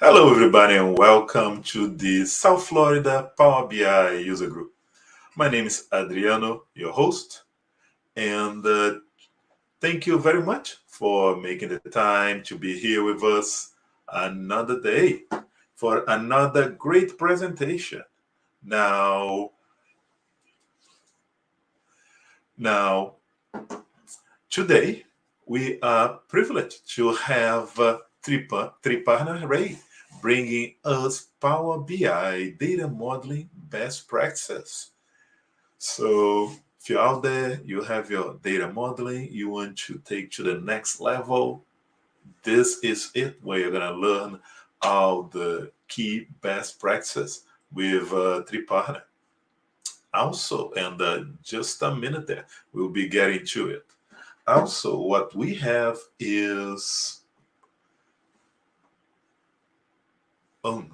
Hello, everybody, and welcome to the South Florida Power BI user group. My name is Adriano, your host, and thank you very much for making the time to be here with us another day for another great presentation. Now, now, today we are privileged to have Triparna Ray bringing us Power BI data modeling best practices. So if you're out there, you have your data modeling, you want to take to the next level, this is it where you're going to learn all the key best practices with Triparna. Also, and just a minute there, we'll be getting to it. Also, what we have is,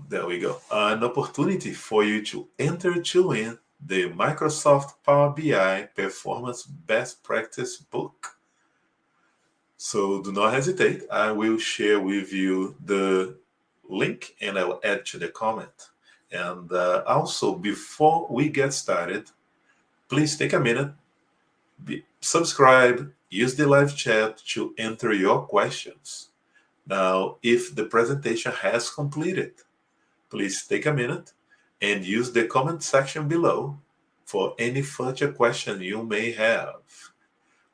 there we go, an opportunity for you to enter to win the Microsoft Power BI Performance Best Practice book. So do not hesitate. I will share with you the link and I will add to the comment. And also, before we get started, please take a minute, subscribe, use the live chat to enter your questions. Now, if the presentation has completed, please take a minute and use the comment section below for any further question you may have,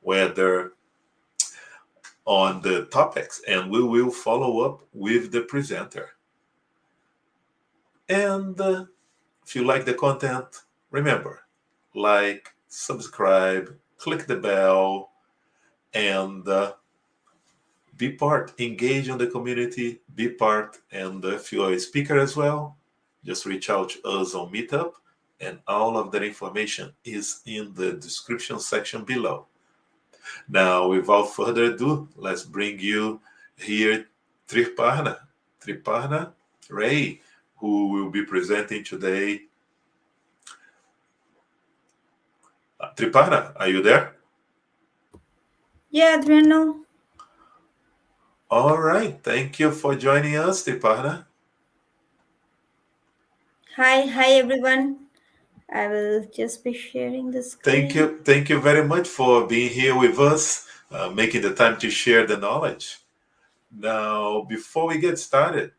whether on the topics, and we will follow up with the presenter. And if you like the content, remember, like, subscribe, click the bell, and be part, engage on the community, be part. And if you are a speaker as well, just reach out to us on Meetup, and all of that information is in the description section below. Now, without further ado, let's bring you here Triparna Ray, who will be presenting today. Triparna, are you there? Yeah, Adriano. All right. Thank you for joining us, Triparna. Hi everyone. I will just be sharing the Thank screen. you. Thank you very much for being here with us, making the time to share the knowledge. Now, before we get started,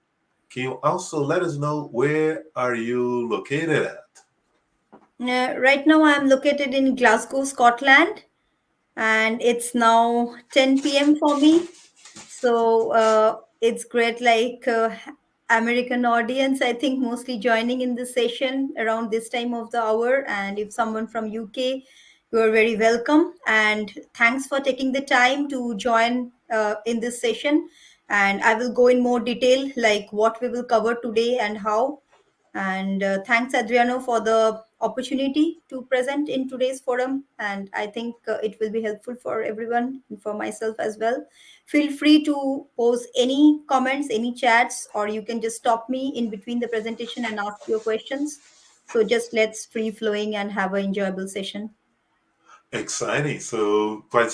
can you also let us know where are you located at? Right now, I'm located in Glasgow, Scotland, and it's now 10 p.m. for me. So it's great, American audience, I think, mostly joining in this session around this time of the hour. And if someone from UK, you are very welcome. And thanks for taking the time to join in this session. And I will go in more detail, like what we will cover today and how. And thanks, Adriano, for the opportunity to present in today's forum. And I think it will be helpful for everyone and for myself as well. Feel free to pose any comments, any chats, or you can just stop me in between the presentation and ask your questions. So just let's free flowing and have an enjoyable session. Exciting. So quite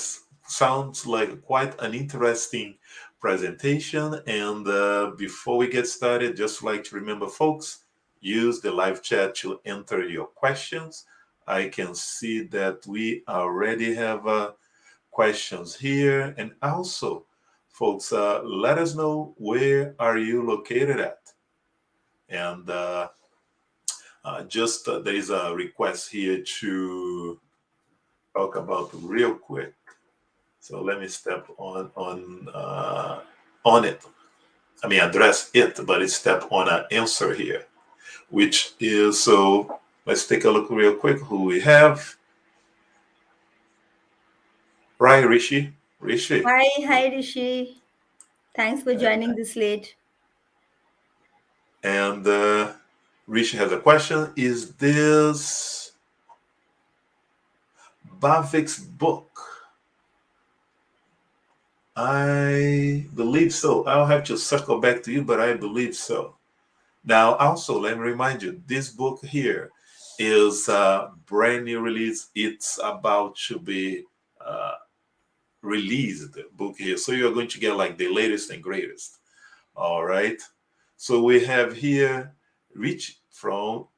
sounds like quite an interesting presentation. And before we get started, just like to remember, folks, use the live chat to enter your questions. I can see that we already have questions here. And also, folks, let us know where are you located at. And just there is a request here to talk about real quick. So let me step on it. I mean, address it, but it's step on an answer here, which is, so let's take a look real quick who we have. Right, Rishi. Rishi. Hi, Rishi. Thanks for joining this late. And Rishi has a question. Is this Bavik's book? I believe so. I'll have to circle back to you, but I believe so. Now, also, let me remind you, this book here is a brand new release. It's about to be uh, released, book here. So you're going to get like the latest and greatest. All right. So we have here Rich from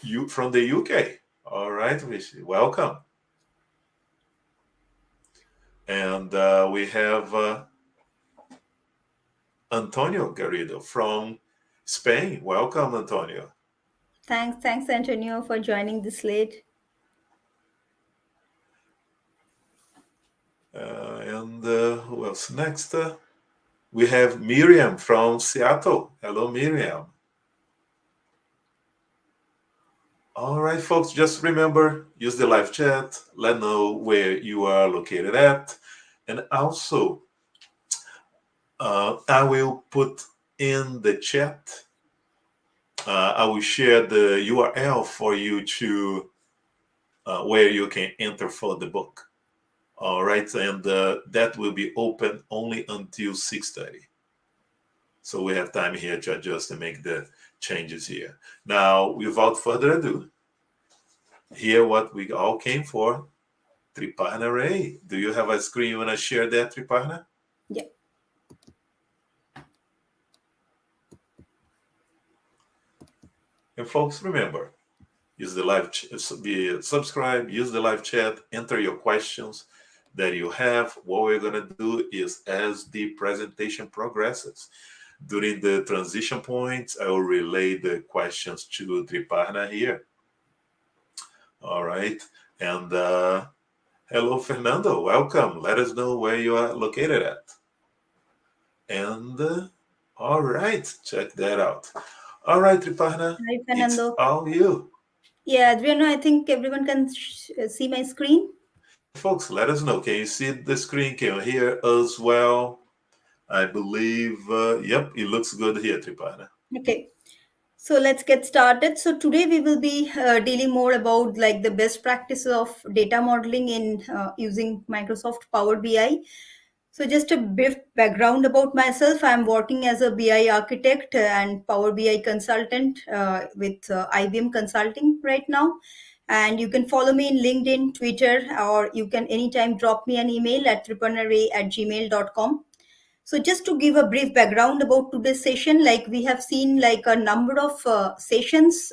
the UK. All right, Rich, welcome. And we have Antonio Garrido from Spain. Welcome, Antonio. Thanks, Antonio, for joining this late. And who else next? We have Miriam from Seattle. Hello, Miriam. All right, folks, just remember, use the live chat. Let know where you are located at. And also, I will put in the chat, I will share the URL for you to where you can enter for the book. All right, and that will be open only until 6:30. So we have time here to adjust and make the changes here. Now, without further ado, here what we all came for, Triparna Ray. Do you have a screen you want to share that, Triparna? Yeah. And folks, remember, use the be subscribe, use the live chat, enter your questions that you have. What we're going to do is, as the presentation progresses, during the transition points, I will relay the questions to Triparna here. All right. And hello, Fernando. Welcome. Let us know where you are located at. And all right, check that out. All right, Triparna, Hi, it's Fernando. all you. Yeah, Adriano, I think everyone can see my screen. Yeah, folks, let us know. Can you see the screen? Can you hear us well? I believe, yep, it looks good here, Triparna. Okay. So let's get started. So today we will be dealing more about like the best practices of data modeling in using Microsoft Power BI. So just a brief background about myself. I'm working as a BI architect and Power BI consultant with IBM Consulting right now. And you can follow me in LinkedIn, Twitter, or you can anytime drop me an email at triparnaray@gmail.com. So just to give a brief background about today's session, like we have seen like a number of sessions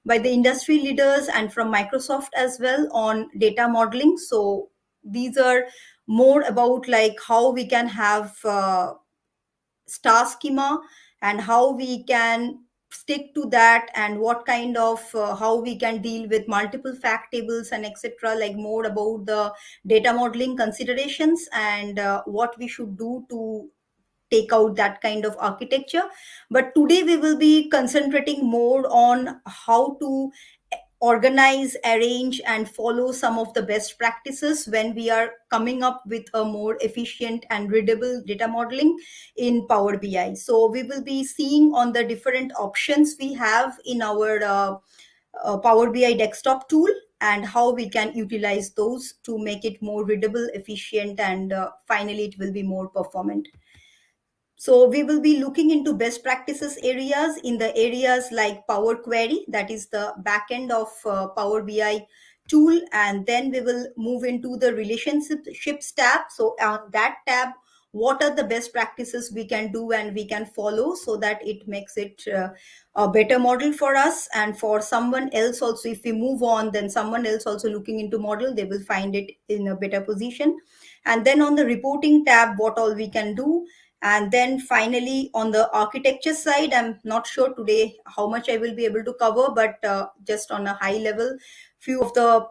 by the industry leaders and from Microsoft as well on data modeling. So these are more about like how we can have star schema and how we can stick to that and what kind of how we can deal with multiple fact tables and etc, like more about the data modeling considerations and what we should do to take out that kind of architecture. But today we will be concentrating more on how to organize, arrange, and follow some of the best practices when we are coming up with a more efficient and readable data modeling in Power BI. So we will be seeing on the different options we have in our Power BI desktop tool and how we can utilize those to make it more readable, efficient, and finally it will be more performant. So we will be looking into best practices areas in the areas like Power Query, that is the backend of Power BI tool, and then we will move into the relationships tab. So on that tab, what are the best practices we can do and we can follow so that it makes it a better model for us and for someone else also. If we move on, then someone else also looking into model, they will find it in a better position. And then on the reporting tab, what all we can do. And then finally, on the architecture side, I'm not sure today how much I will be able to cover, but just on a high level, few of the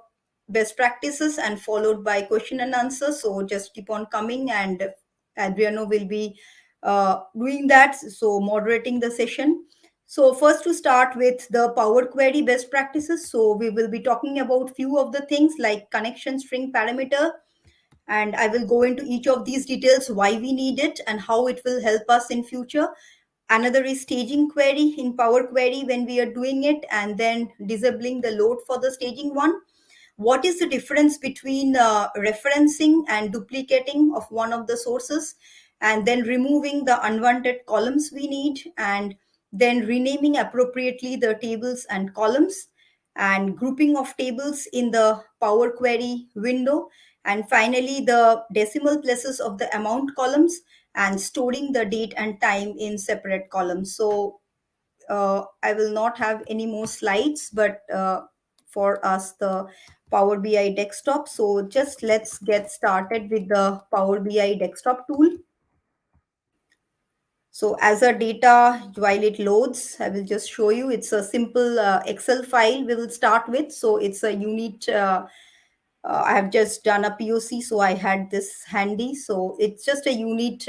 best practices and followed by question and answer. So just keep on coming and Adriano will be doing that. So moderating the session. So first to start with the Power Query best practices. So we will be talking about few of the things like connection string parameter, and I will go into each of these details, why we need it and how it will help us in future. Another is staging query in Power Query when we are doing it, and then disabling the load for the staging one. What is the difference between referencing and duplicating of one of the sources, and then removing the unwanted columns we need, and then renaming appropriately the tables and columns, and grouping of tables in the Power Query window, And finally, the decimal places of the amount columns, and storing the date and time in separate columns. So I will not have any more slides, but for us, the Power BI desktop. So just let's get started with the Power BI desktop tool. So as a data, while it loads, I will just show you. It's a simple Excel file we will start with. So it's a unit. I have just done a POC, so I had this handy. So it's just a unit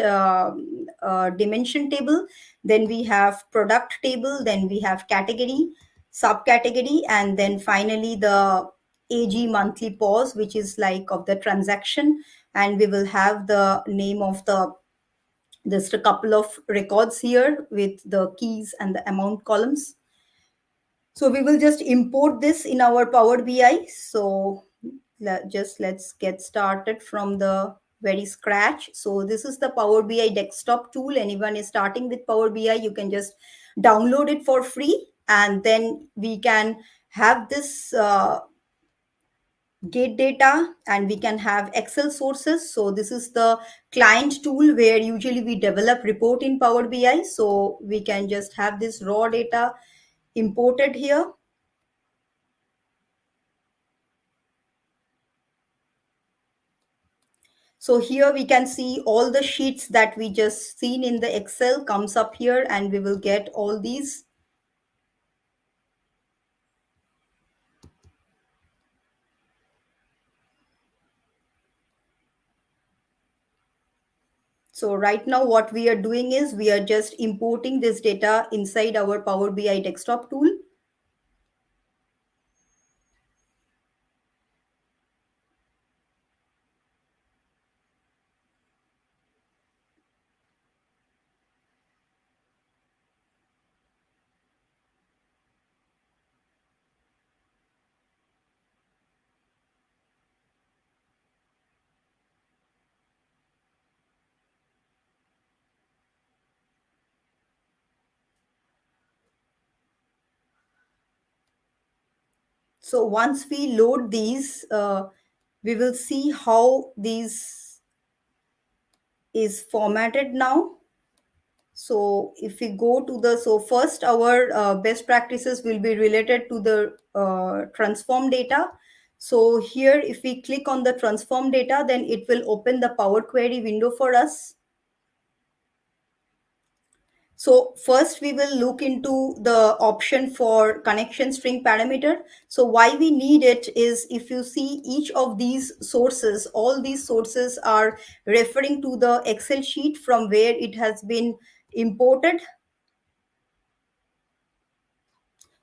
dimension table. Then we have product table. Then we have category, subcategory, and then finally the AG monthly pause, which is like of the transaction. And we will have the name of the just a couple of records here with the keys and the amount columns. So we will just import this in our Power BI. So let's get started from the very scratch. So this is the Power BI desktop tool. Anyone is starting with Power BI, you can just download it for free, and then we can have this get data, and we can have Excel sources. So this is the client tool where usually we develop report in Power BI. So we can just have this raw data imported here. So here we can see all the sheets that we just seen in the Excel comes up here, and we will get all these. So right now what we are doing is we are just importing this data inside our Power BI desktop tool. So once we load these, we will see how these is formatted now. So if we go to the, so first our best practices will be related to the transform data. So here, if we click on the transform data, then it will open the Power Query window for us. So first we will look into the option for connection string parameter. So why we need it is, if you see each of these sources, all these sources are referring to the Excel sheet from where it has been imported.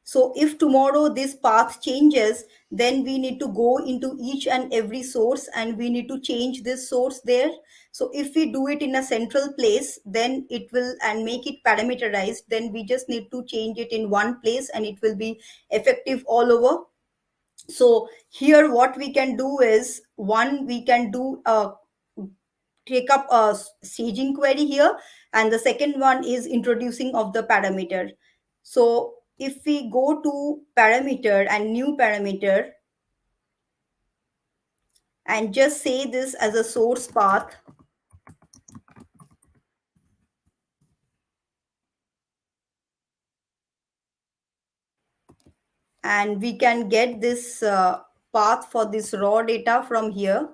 So if tomorrow this path changes, then we need to go into each and every source and we need to change this source there. So if we do it in a central place, then it will, and make it parameterized, then we just need to change it in one place and it will be effective all over. So here what we can do is, one, we can do a take up a staging query here, and the second one is introducing of the parameter. So if we go to parameter and new parameter and just say this as a source path, and we can get this path for this raw data from here.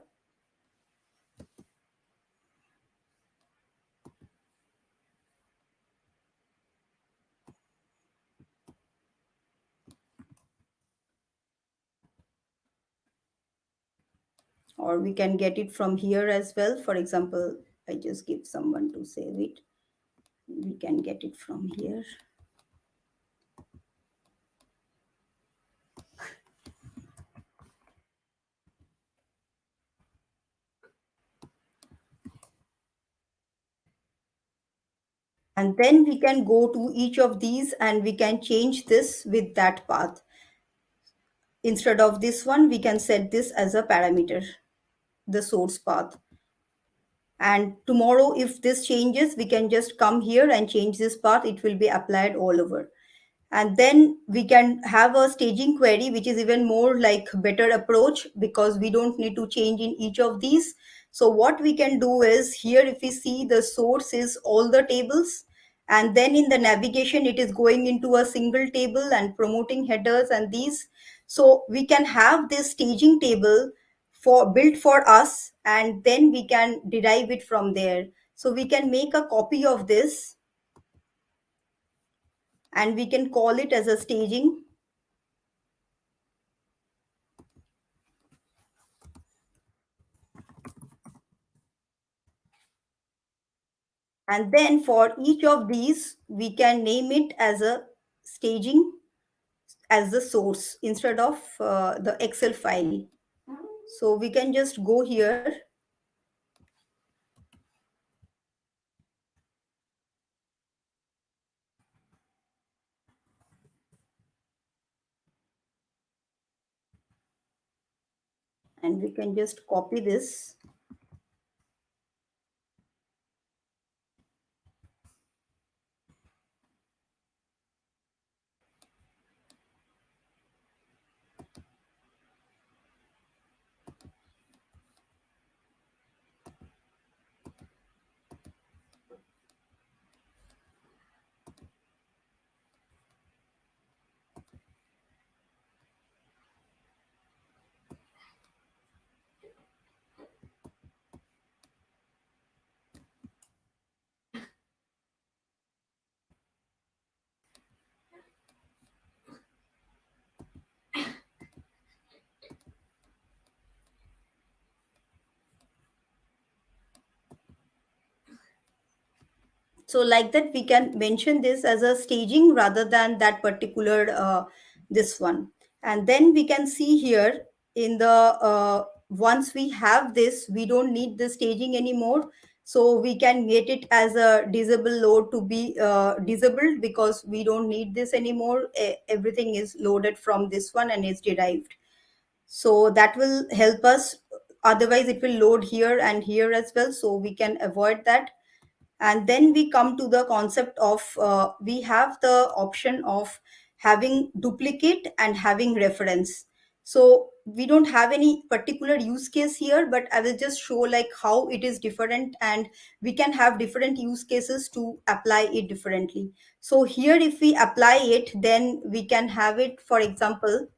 Or we can get it from here as well. For example, I just give someone to save it. We can get it from here. And then we can go to each of these and we can change this with that path. Instead of this one, we can set this as a parameter, the source path. And tomorrow, if this changes, we can just come here and change this path. It will be applied all over. And then we can have a staging query, which is even more like better approach, because we don't need to change in each of these. So what we can do is, here if we see, the source is all the tables, and then in the navigation it is going into a single table and promoting headers and these. So we can have this staging table for built for us, and then we can derive it from there. So we can make a copy of this, and we can call it as a staging. And then for each of these, we can name it as a staging as the source instead of the Excel file. So we can just go here, and we can just copy this. So like that, we can mention this as a staging rather than that particular this one. And then we can see here in the once we have this, we don't need the staging anymore. So we can get it as a disable load to be disabled, because we don't need this anymore. Everything is loaded from this one and is derived. So that will help us. Otherwise it will load here and here as well, so we can avoid that. And then we come to the concept of we have the option of having duplicate and having reference. So we don't have any particular use case here, but I will just show like how it is different, and we can have different use cases to apply it differently. So here if we apply it, then we can have it, for example,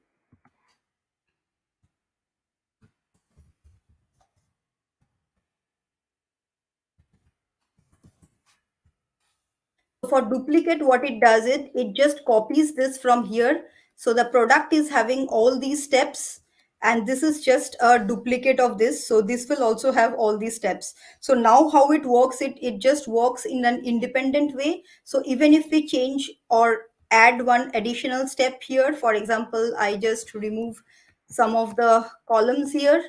for duplicate, what it does, it just copies this from here. So the product is having all these steps, and this is just a duplicate of this, so this will also have all these steps. So now how it works, it just works in an independent way. So even if we change or add one additional step here, for example, I just remove some of the columns here,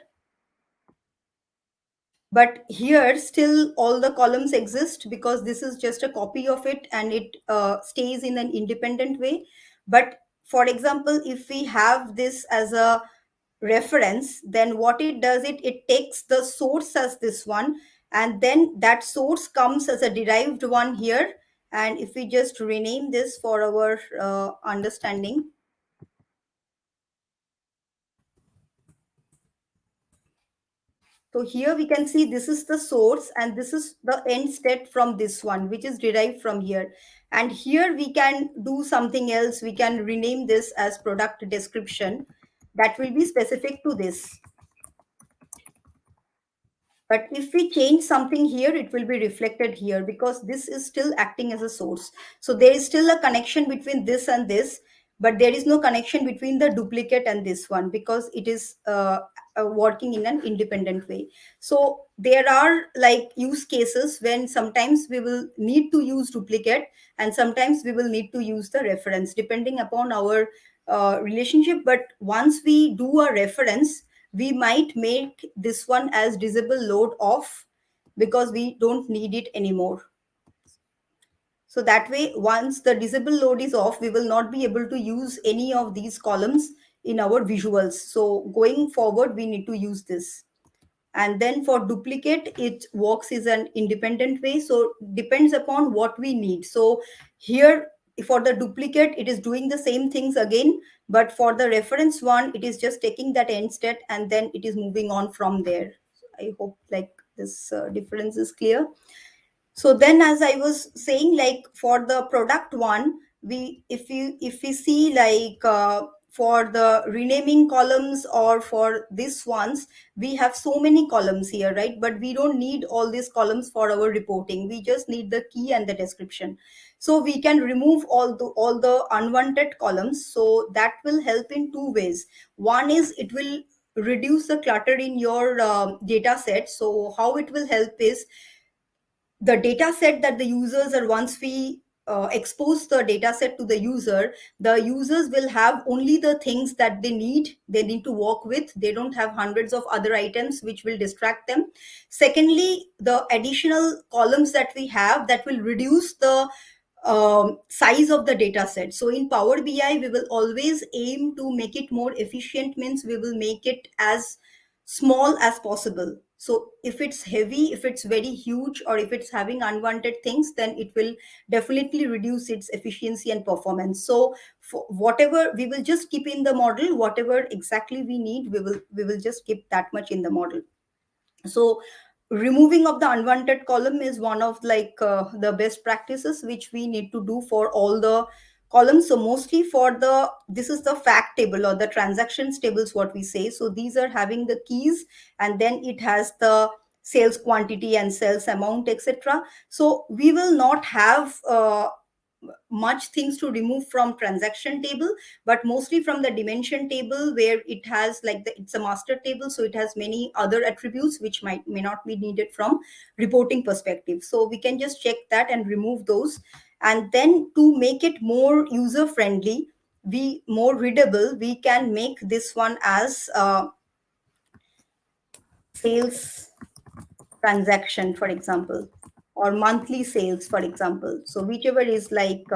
but here still all the columns exist, because this is just a copy of it, and it stays in an independent way. But for example, if we have this as a reference, then what it does, it takes the source as this one, and then that source comes as a derived one here. And if we just rename this for our understanding, so here we can see this is the source, and this is the end state from this one, which is derived from here. And here we can do something else. We can rename this as product description. That will be specific to this. But if we change something here, it will be reflected here, because this is still acting as a source. So there is still a connection between this and this, but there is no connection between the duplicate and this one, because it is working in an independent way. So there are like use cases when sometimes we will need to use duplicate, and sometimes we will need to use the reference depending upon our relationship. But once we do a reference, we might make this one as disable load off, because we don't need it anymore. So that way, once the disable load is off, we will not be able to use any of these columns in our visuals. So going forward, we need to use this. And then for duplicate, it works is an independent way. So depends upon what we need. So here for the duplicate, it is doing the same things again, but for the reference one, it is just taking that end state and then it is moving on from there. I hope like this difference is clear. So then, as I was saying, like for the product one, we if we see like for the renaming columns or for this ones, we have so many columns here, right? But we don't need all these columns for our reporting. We just need the key and the description. So we can remove all the unwanted columns. So that will help in two ways. One is it will reduce the clutter in your data set. So how it will help is the data set that the users are, once we expose the data set to the users will have only the things that they need to work with. They don't have hundreds of other items which will distract them. Secondly, the additional columns that we have, that will reduce the size of the data set. So in Power BI, we will always aim to make it more efficient, means we will make it as small as possible. So if it's heavy, if it's very huge, or if it's having unwanted things, then it will definitely reduce its efficiency and performance. So for whatever, we will just keep in the model, whatever exactly we need, we will just keep that much in the model. So removing of the unwanted column is one of like the best practices which we need to do for all the columns. So mostly for the, this is the fact table or the transactions tables, what we say. So these are having the keys, and then it has the sales quantity and sales amount, etc. So we will not have much things to remove from transaction table, but mostly from the dimension table, where it has like it's a master table, so it has many other attributes which may not be needed from reporting perspective. So we can just check that and remove those. And then to make it more user friendly, we more readable, we can make this one as sales transaction, for example, or monthly sales, for example. So whichever is like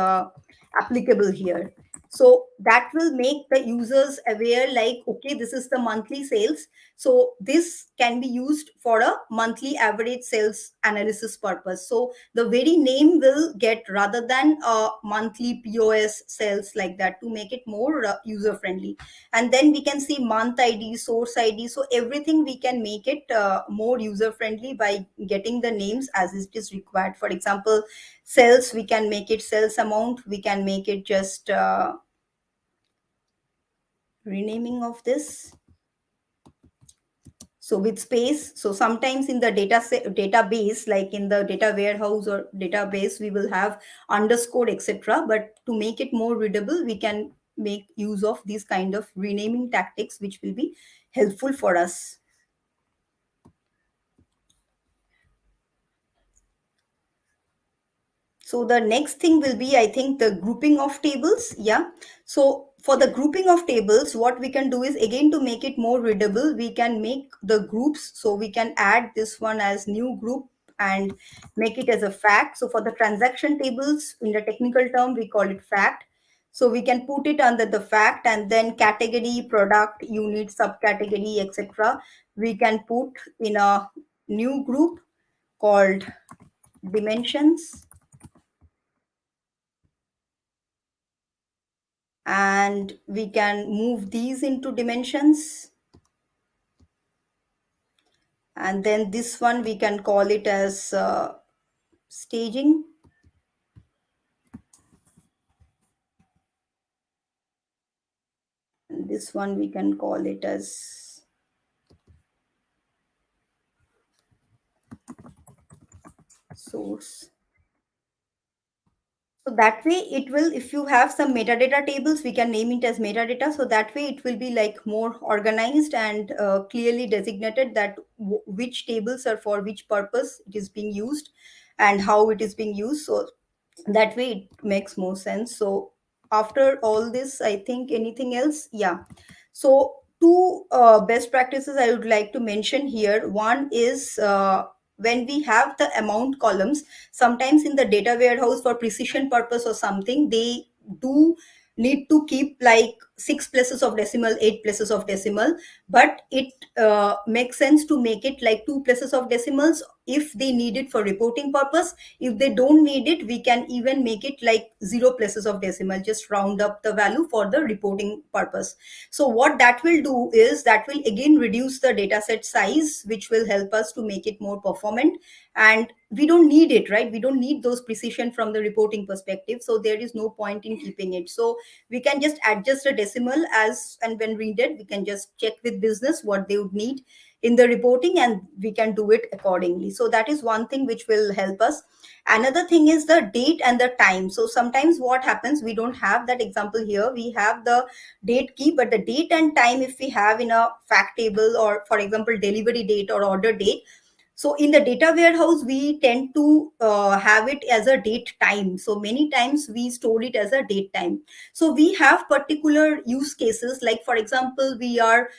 applicable here. So that will make the users aware, like, okay, this is the monthly sales. So this can be used for a monthly average sales analysis purpose. So the very name will get, rather than monthly POS sales, like that, to make it more user friendly. And then we can see month id, source id. So everything we can make it more user friendly by getting the names as it is required. For example, sales, we can make it sales amount, we can make it just renaming of this, so with space. So sometimes in the database, like in the data warehouse or database, we will have underscore, etc. But to make it more readable, we can make use of these kind of renaming tactics, which will be helpful for us. So the next thing will be, I think, the grouping of tables. Yeah. So for the grouping of tables, what we can do is, again, to make it more readable, we can make the groups. So we can add this one as new group and make it as a fact. So for the transaction tables, in the technical term, we call it fact. So we can put it under the fact, and then category, product, unit, subcategory, etc. We can put in a new group called dimensions, and we can move these into dimensions. And then this one, we can call it as staging. And this one, we can call it as source. So that way it will, if you have some metadata tables, we can name it as metadata. So that way it will be like more organized and clearly designated that which tables are for which purpose it is being used and how it is being used. So that way it makes more sense. So after all this, I think anything else? Yeah. So two best practices I would like to mention here. One is when we have the amount columns, sometimes in the data warehouse, for precision purpose or something, they do need to keep like six places of decimal, eight places of decimal, but it makes sense to make it like two places of decimals if they need it for reporting purpose. If they don't need it, we can even make it like zero places of decimal, just round up the value for the reporting purpose. So what that will do is that will again reduce the data set size, which will help us to make it more performant. And we don't need it, right? We don't need those precision from the reporting perspective, so there is no point in keeping it. So we can just adjust a decimal as and when needed. We can just check with business what they would need in the reporting, and we can do it accordingly. So that is one thing which will help us. Another thing is the date and the time. So sometimes what happens, we don't have that example here. We have the date key, but the date and time, if we have in a fact table, or for example delivery date or order date, so in the data warehouse we tend to have it as a date time. So many times we store it as a date time. So we have particular use cases, like for example we are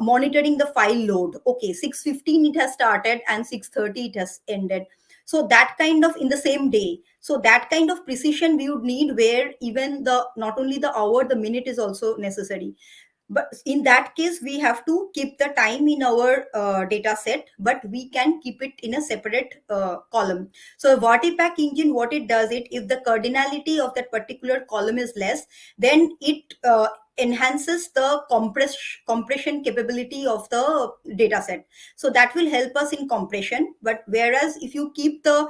monitoring the file load. Okay, 6:15 it has started and 6:30 it has ended. So that kind of in the same day, so that kind of precision we would need, where even the not only the hour, the minute is also necessary. But in that case we have to keep the time in our data set, but we can keep it in a separate column. So Vortipack engine, what it does, it if the cardinality of that particular column is less, then it enhances the compression capability of the data set. So that will help us in compression. But whereas if you keep the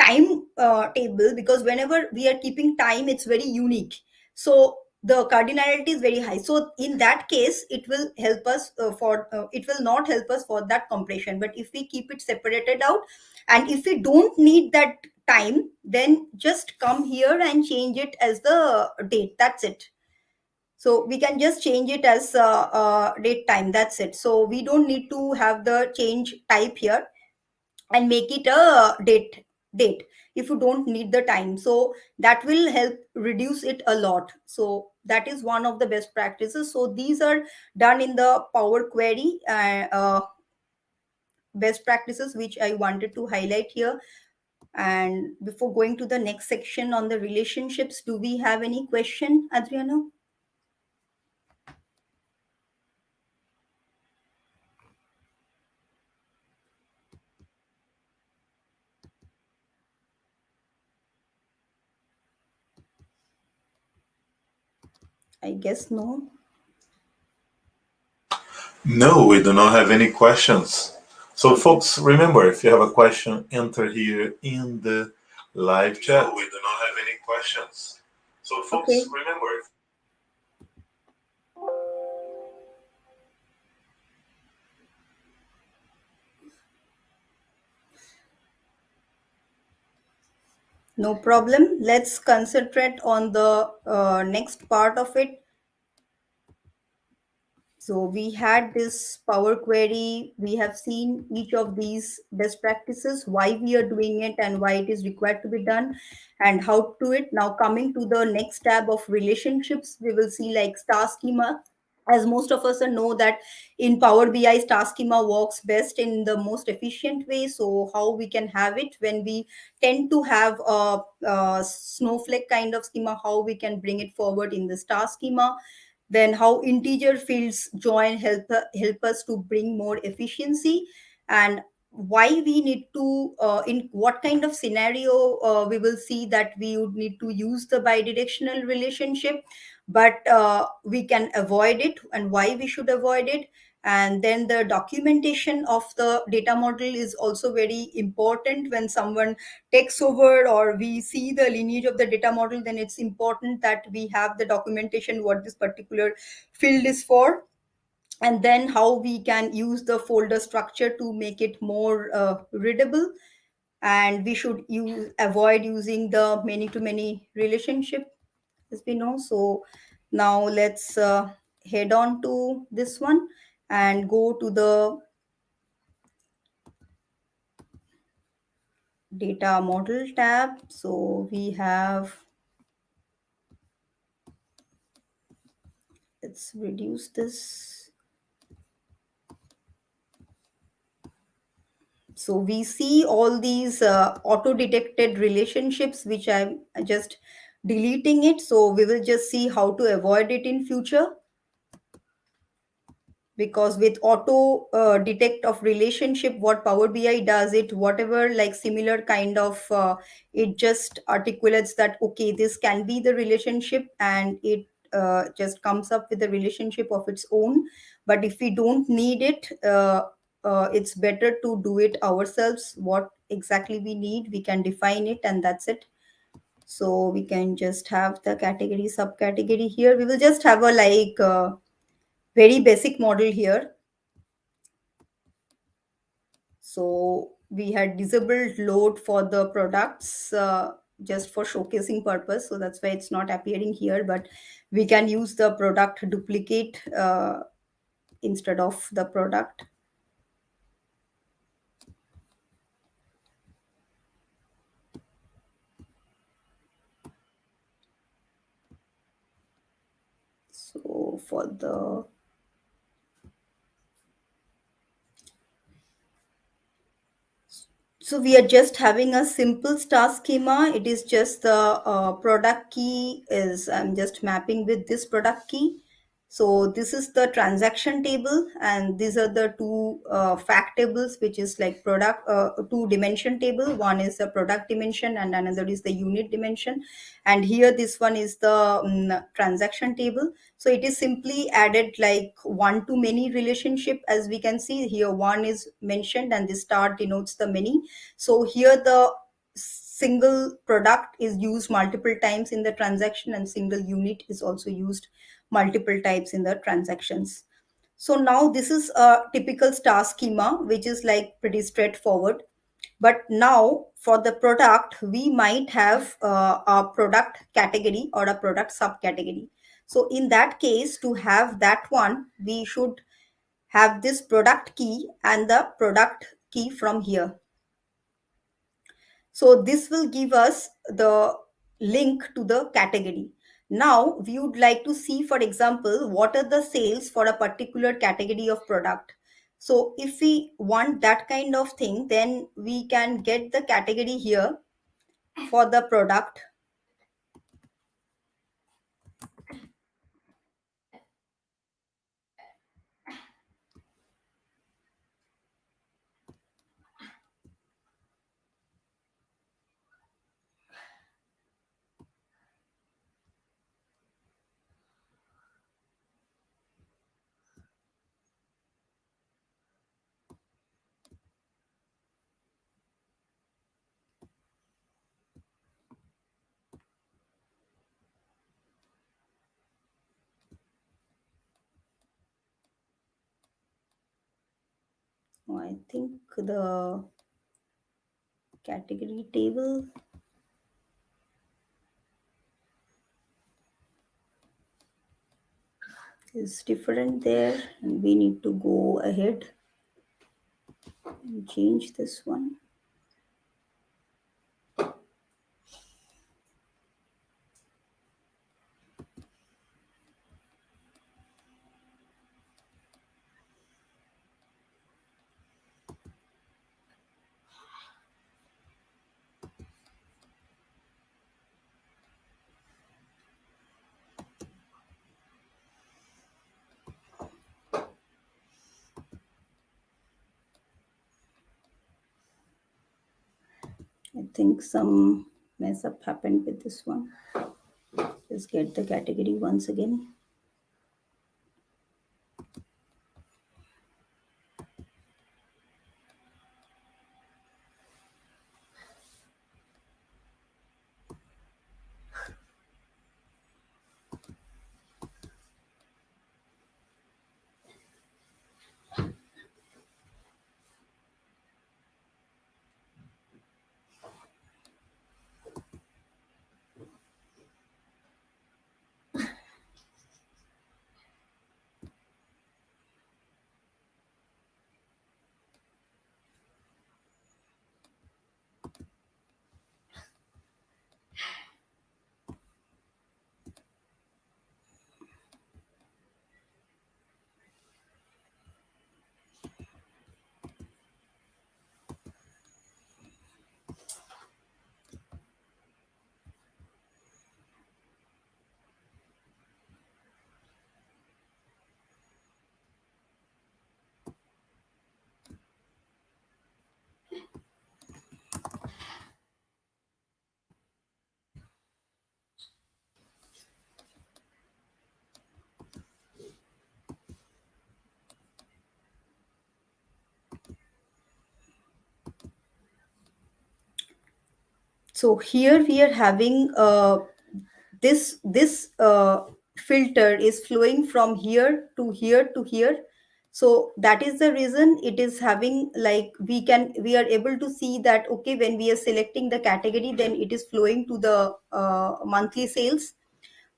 time table, because whenever we are keeping time, it's very unique, so the cardinality is very high. So in that case it will help us for it will not help us for that compression. But if we keep it separated out, and if we don't need that time, then just come here and change it as the date, that's it. So we can just change it as date time, that's it. So we don't need to have the change type here and make it a date if you don't need the time. So that will help reduce it a lot. So that is one of the best practices. So these are done in the Power Query best practices which I wanted to highlight here. And before going to the next section on the relationships, do we have any question, Adriana? I guess no. No, we do not have any questions. So, folks, remember, if you have a question, enter here in the live chat. No, we do not have any questions. So, folks, Okay. remember. No problem. Let's concentrate on the next part of it. So we had this Power Query. We have seen each of these best practices, why we are doing it and why it is required to be done, and how to do it. Now coming to the next tab of relationships, we will see like star schema. As most of us know that in Power BI, star schema works best in the most efficient way. So how we can have it when we tend to have a snowflake kind of schema, how we can bring it forward in the star schema. Then how integer fields join help us to bring more efficiency, and why we need to in what kind of scenario we will see that we would need to use the bidirectional relationship, but we can avoid it, and why we should avoid it. And then the documentation of the data model is also very important. When someone takes over or we see the lineage of the data model, then it's important that we have the documentation what this particular field is for. And then how we can use the folder structure to make it more readable. And we should avoid using the many to many relationship, as we know. So now let's head on to this one and go to the data model tab. So we have, let's reduce this. So we see all these auto detected relationships which I just deleting it. So we will just see how to avoid it in future, because with auto detect of relationship, what Power BI does, it whatever like similar kind of it just articulates that okay, this can be the relationship, and it just comes up with a relationship of its own. But if we don't need it, it's better to do it ourselves. What exactly we need, we can define it, and that's it. So we can just have the category subcategory here. We will just have a like very basic model here. So we had disabled load for the products just for showcasing purpose. So that's why it's not appearing here, but we can use the product duplicate instead of the product. So for the So we are just having a simple star schema. It is just the product key is I'm just mapping with this product key. So this is the transaction table, and these are the two fact tables, which is like product two dimension table. One is the product dimension, and another is the unit dimension. And here this one is the transaction table. So it is simply added like one to many relationship. As we can see here, one is mentioned, and the star denotes the many. So here the single product is used multiple times in the transaction, and single unit is also used multiple times in the transactions. So now this is a typical star schema, which is like pretty straightforward. But now for the product, we might have a product category or a product subcategory. So in that case, to have that one, we should have this product key and the product key from here. So this will give us the link to the category. Now we would like to see, for example, what are the sales for a particular category of product. So if we want that kind of thing, then we can get the category here for the product. I think the category table is different there, and we need to go ahead and change this one. I think some mess up happened with this one. Just get the category once again. So here we are having this filter is flowing from here to here to here. So that is the reason it is having, like, we are able to see that okay, when we are selecting the category, then it is flowing to the monthly sales.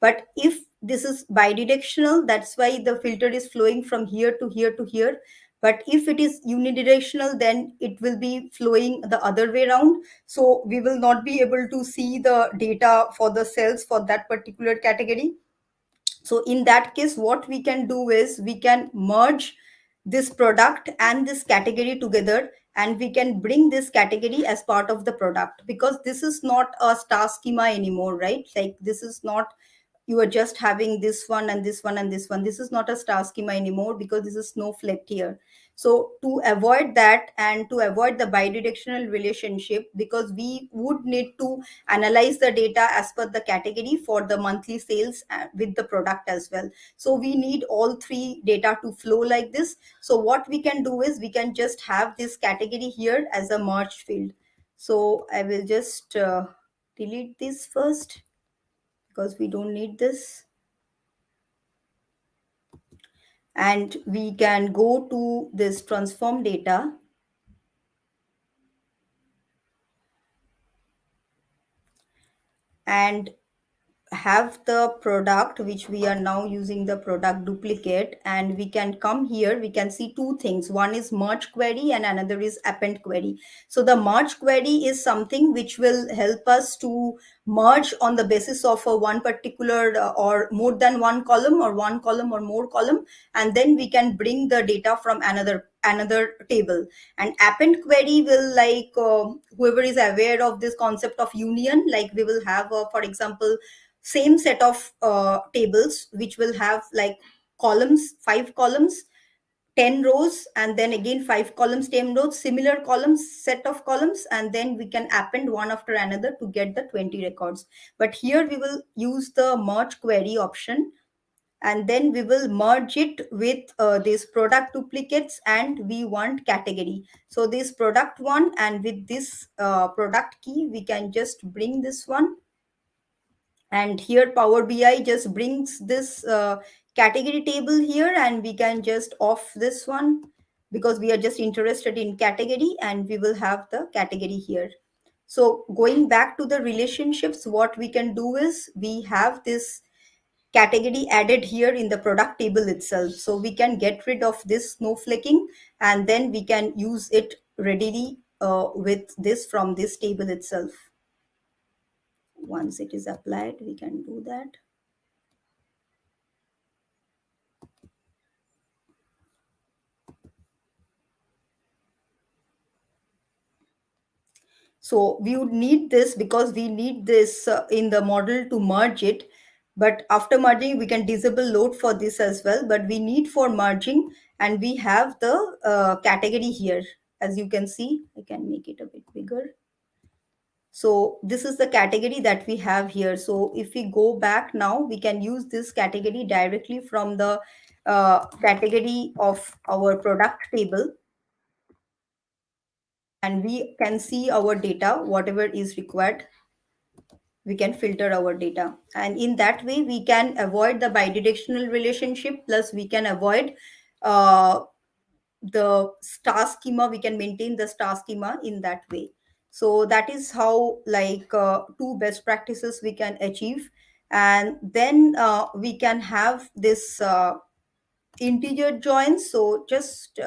But if this is bidirectional, that's why the filter is flowing from here to here to here. But if it is unidirectional, then it will be flowing the other way around. So we will not be able to see the data for the cells for that particular category. So in that case, what we can do is we can merge this product and this category together, and we can bring this category as part of the product, because this is not a star schema anymore, right? Like, this is not, you are just having this one and this one and this one. This is not a star schema anymore because this is snowflake here. So to avoid that and to avoid the bidirectional relationship, because we would need to analyze the data as per the category for the monthly sales with the product as well. So we need all three data to flow like this. So what we can do is we can just have this category here as a merged field. So I will just delete this first because we don't need this. And we can go to this transform data and have the product which we are now using, the product duplicate, and we can come here. We can see two things: one is merge query and another is append query. So the merge query is something which will help us to merge on the basis of a one particular or more than one column, or one column or more column, and then we can bring the data from another table. And append query will, like, whoever is aware of this concept of union, like we will have for example, same set of tables which will have like columns, 5 columns, 10 rows, and then again 5 columns, 10 rows, similar columns, set of columns, and then we can append one after another to get the 20 records. But here we will use the merge query option, and then we will merge it with these product duplicates, and we want category. So this product one, and with this product key, we can just bring this one. And here Power BI just brings this category table here, and we can just off this one because we are just interested in category, and we will have the category here. So going back to the relationships, what we can do is we have this category added here in the product table itself. So we can get rid of this snowflaking, and then we can use it readily with this from this table itself. Once it is applied, we can do that. So we would need this because we need this in the model to merge it. But after merging, we can disable load for this as well. But we need for merging, and we have the category here. As you can see, I can make it a bit bigger. So this is the category that we have here. So if we go back now, we can use this category directly from the category of our product table. And we can see our data, whatever is required. We can filter our data, and in that way we can avoid the bidirectional relationship, plus we can avoid uh, the star schema. We can maintain the star schema in that way. So that is how, like, two best practices we can achieve. And then we can have this integer joins. So just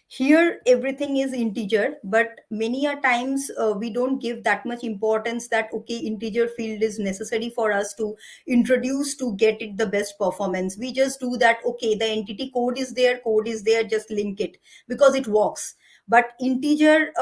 here everything is integer, but many a times we don't give that much importance that okay, integer field is necessary for us to introduce to get it the best performance. We just do that, okay, the entity code is there, just link it because it works. But integer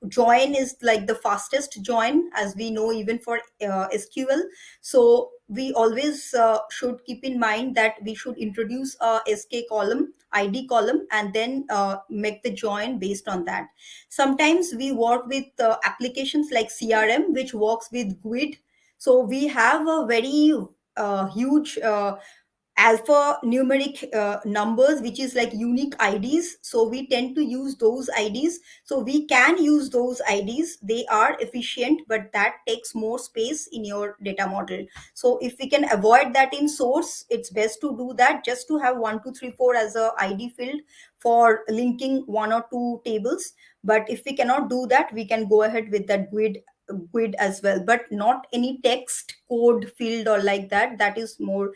join is like the fastest join, as we know, even for SQL. So we always should keep in mind that we should introduce a SK column, ID column, and then make the join based on that. Sometimes we work with applications like CRM, which works with GUID. So we have a very huge alphanumeric numbers, which is like unique IDs. So we tend to use those IDs. So we can use those IDs. They are efficient, but that takes more space in your data model. So if we can avoid that in source, it's best to do that, just to have 1234 as a ID field for linking one or two tables. But if we cannot do that, we can go ahead with that GUID as well, but not any text code field or like that. That is more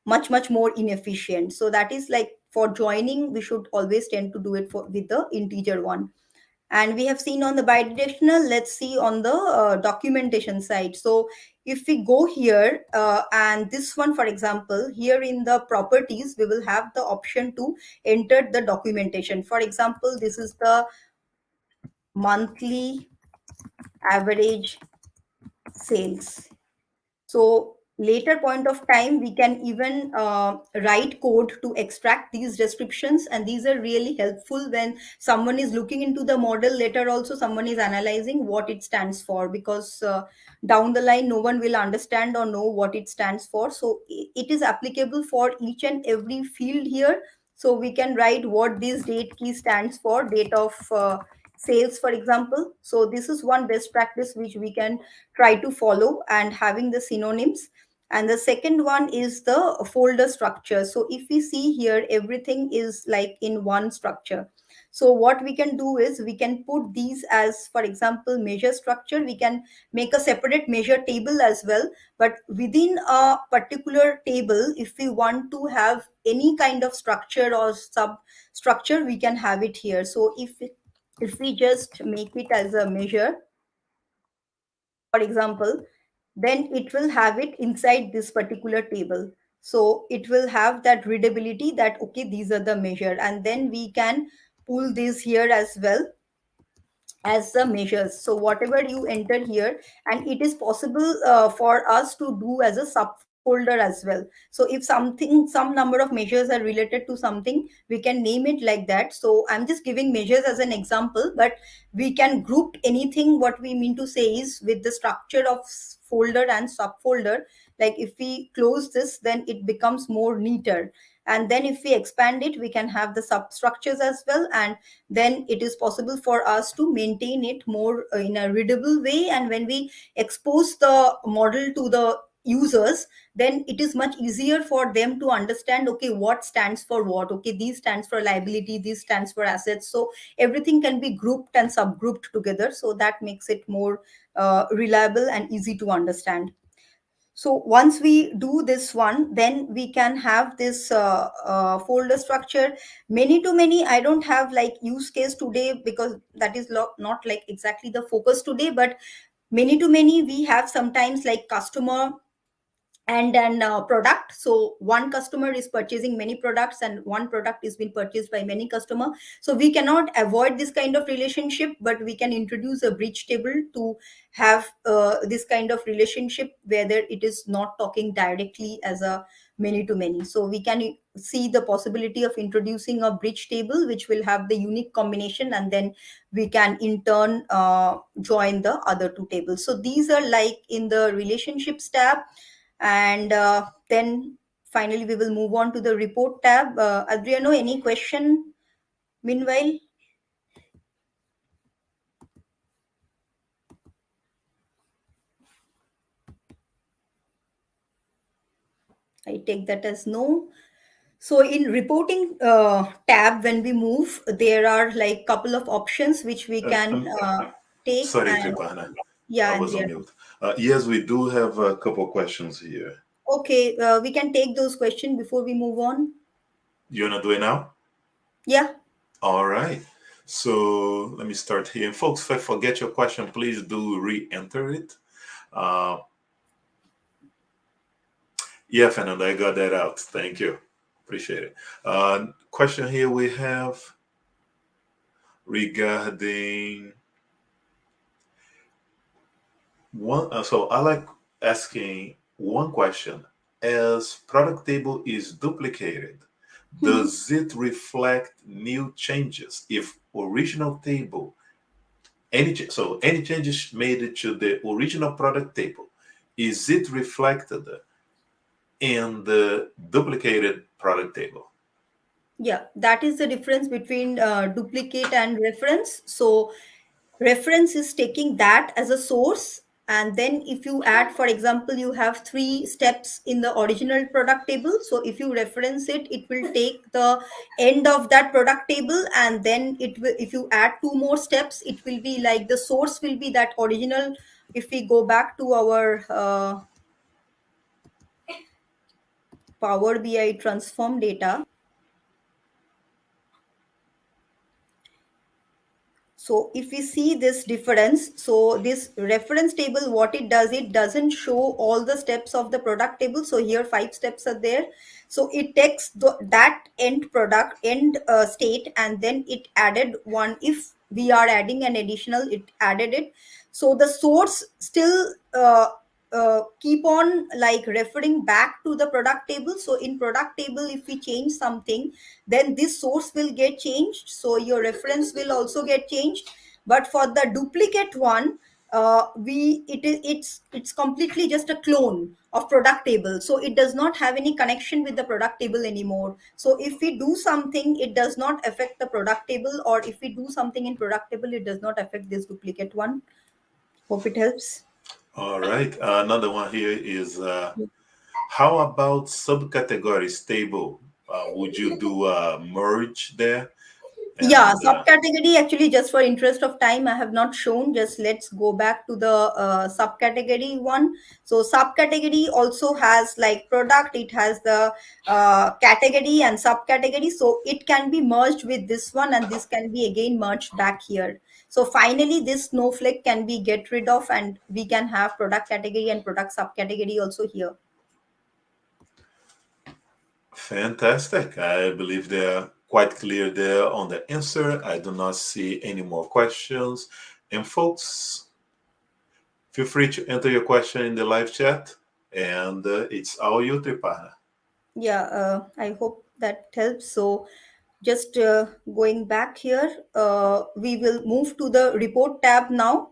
much more inefficient. So that is like for joining, we should always tend to do it for with the integer one. And we have seen on the bidirectional. Let's see on the documentation side. So if we go here, and this one, for example, here in the properties, we will have the option to enter the documentation. For example, this is the monthly average sales. So later point of time, we can even write code to extract these descriptions, and these are really helpful when someone is looking into the model. Later also someone is analyzing what it stands for, because down the line no one will understand or know what it stands for. So it is applicable for each and every field here. So we can write what this date key stands for, date of sales, for example. So this is one best practice which we can try to follow, and having the synonyms. And the second one is the folder structure. So if we see here, everything is like in one structure. So what we can do is we can put these as, for example, measure structure. We can make a separate measure table as well. But within a particular table, if we want to have any kind of structure or substructure, we can have it here. So if we just make it as a measure, for example, then it will have it inside this particular table. So it will have that readability that, okay, these are the measure. And then we can pull this here as well as the measures. So whatever you enter here, and it is possible for us to do as a subfolder as well. So if some number of measures are related to something, we can name it like that. So I'm just giving measures as an example, but we can group anything. What we mean to say is, with the structure of folder and subfolder, like if we close this, then it becomes more neater. And then if we expand it, we can have the substructures as well, and then it is possible for us to maintain it more in a readable way. And when we expose the model to the users, then it is much easier for them to understand, okay, what stands for what. Okay, these stands for liability, this stands for assets. So everything can be grouped and subgrouped together, so that makes it more reliable and easy to understand. So once we do this one, then we can have this folder structure. Many to many, I don't have like use case today, because that is not like exactly the focus today. But many to many, we have sometimes like customer and an product. So one customer is purchasing many products, and one product is being purchased by many customer. So we cannot avoid this kind of relationship, but we can introduce a bridge table to have this kind of relationship, whether it is not talking directly as a many to many. So we can see the possibility of introducing a bridge table which will have the unique combination, and then we can in turn join the other two tables. So these are like in the relationships tab. And then finally we will move on to the report tab. Adriano, any question meanwhile? I take that as no. So in reporting tab, when we move, there are like couple of options which we can take. Sorry, And Triparna. I yeah, was on Adriano. mute. Yes, we do have a couple questions here. Okay, we can take those questions before we move on. You want to do it now? Yeah. All right. So let me start here. Folks, if I forget your question, please do re-enter it. Uh, yeah, Fernando, I got that out. Thank you. Appreciate it. Question here we have regarding one. So I like asking one question. As product table is duplicated, does it reflect new changes if original table any changes made to the original product table, is it reflected in the duplicated product table. Yeah, that is the difference between duplicate and reference. So reference is taking that as a source, and then if you add, for example, you have three steps in the original product table. So if you reference it, it will take the end of that product table, and then it will, if you add two more steps, it will be like the source will be that original. If we go back to our Power BI transform data. So if we see this difference, so this reference table, what it does, it doesn't show all the steps of the product table. So here five steps are there. So it takes that end product, end state, and then it added one. If we are adding an additional, it added it. So the source still keep on like referring back to the product table. So in product table, if we change something, then this source will get changed, so your reference will also get changed. But for the duplicate one, we it is it's completely just a clone of product table, so it does not have any connection with the product table anymore. So if we do something, it does not affect the product table, or if we do something in product table, it does not affect this duplicate one. Hope it helps. All right. Another one here is how about subcategories table? Would you do a merge there? Yeah, And subcategory, actually, just for interest of time, I have not shown. Just let's go back to the subcategory one. So subcategory also has like product, it has the category and subcategory. So it can be merged with this one, and this can be again merged back here. So finally, this snowflake can be get rid of, and we can have product category and product subcategory also here. fantastic. I believe they're quite clear there on the answer. I do not see any more questions. And folks, feel free to enter your question in the live chat. And it's all you, Triparna. Yeah, I hope that helps. So just going back here, we will move to the report tab now.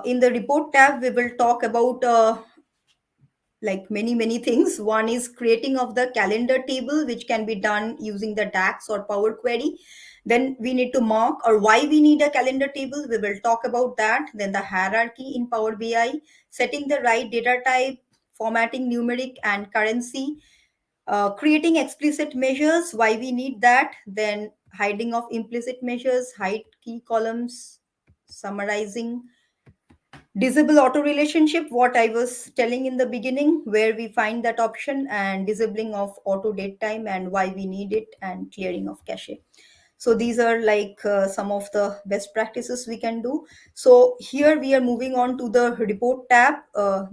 In the report tab, we will talk about like many things. One is creating of the calendar table, which can be done using the DAX or Power Query. Then we need to mark or why we need a calendar table. We will talk about that. Then the hierarchy in Power BI, setting the right data type, formatting numeric and currency, creating explicit measures, why we need that, then hiding of implicit measures, hide key columns, summarizing, disable auto relationship, what I was telling in the beginning, where we find that option, and disabling of auto date time and why we need it, and clearing of cache. So these are like some of the best practices we can do. So here we are moving on to the report tab.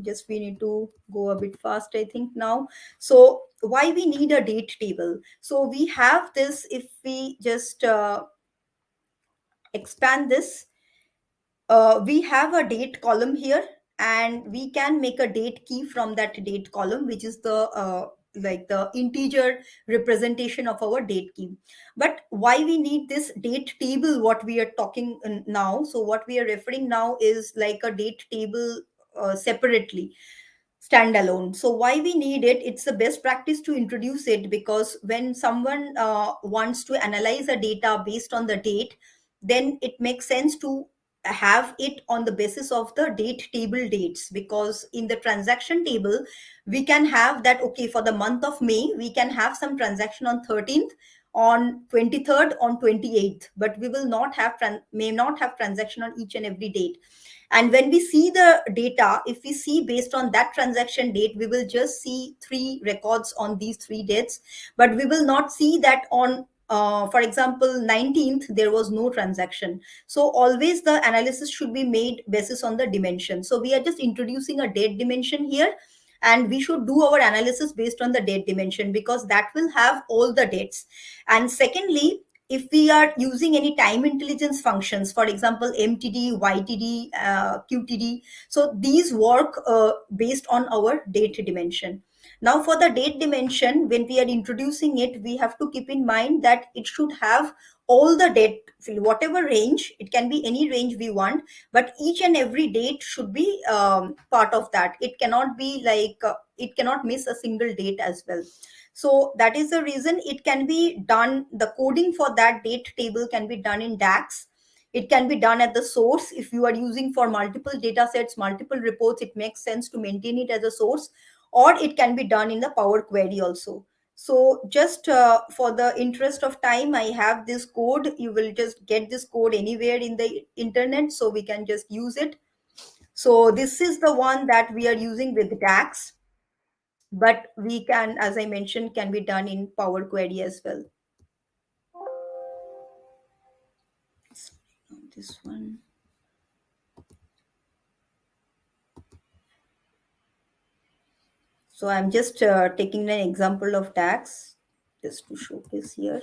Just we need to go a bit fast, I think now. So why we need a date table? So we have this, if we just expand this, we have a date column here, and we can make a date key from that date column, which is the like the integer representation of our date key. But why we need this date table, what we are talking now, so what we are referring now is like a date table separately, standalone. So why we need it, it's the best practice to introduce it, because when someone wants to analyze a data based on the date, then it makes sense to have it on the basis of the date table dates. Because in the transaction table, we can have that, okay, for the month of May, we can have some transaction on 13th, on 23rd, on 28th, but we will not have may not have transaction on each and every date. And when we see the data, if we see based on that transaction date, we will just see three records on these three dates, but we will not see that on for example 19th there was no transaction. So always the analysis should be made basis on the dimension. So we are just introducing a date dimension here, and we should do our analysis based on the date dimension, because that will have all the dates. And secondly, if we are using any time intelligence functions, for example mtd, ytd, qtd, so these work based on our date dimension. Now for the date dimension, when we are introducing it, we have to keep in mind that it should have all the date field, whatever range, it can be any range we want, but each and every date should be part of that. It cannot be like it cannot miss a single date as well. So that is the reason it can be done, the coding for that date table can be done in DAX. It can be done at the source. If you are using for multiple data sets, multiple reports, it makes sense to maintain it as a source, or it can be done in the Power Query also. So just for the interest of time, I have this code. You will just get this code anywhere in the internet, so we can just use it. So this is the one that we are using with DAX, but we can, as I mentioned, can be done in Power Query as well. This one. So I'm just taking an example of DAX just to showcase here.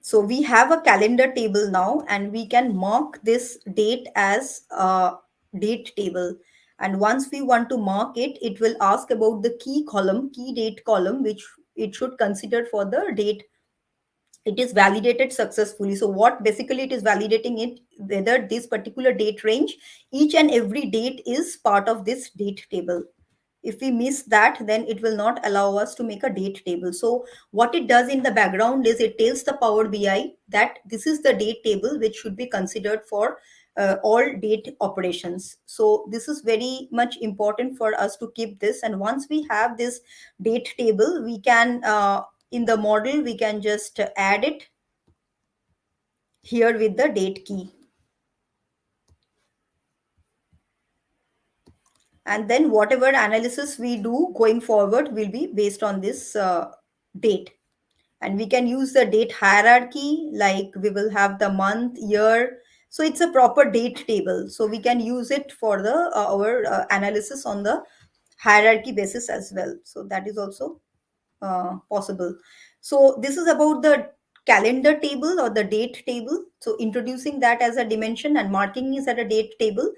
So we have a calendar table now, and we can mark this date as a date table. And once we want to mark it, it will ask about the key column, key date column, which it should consider for the date. It is validated successfully. So what basically it is validating it, whether this particular date range, each and every date is part of this date table. If we miss that, then it will not allow us to make a date table. So what it does in the background is it tells the Power BI that this is the date table which should be considered for all date operations. So this is very much important for us to keep this. And once we have this date table, we can in the model we can just add it here with the date key. And then whatever analysis we do going forward will be based on this date. And we can use the date hierarchy, like we will have the month, year. So it's a proper date table, so we can use it for the our analysis on the hierarchy basis as well. So that is also possible. So this is about the calendar table or the date table. So introducing that as a dimension and marking is at a date table,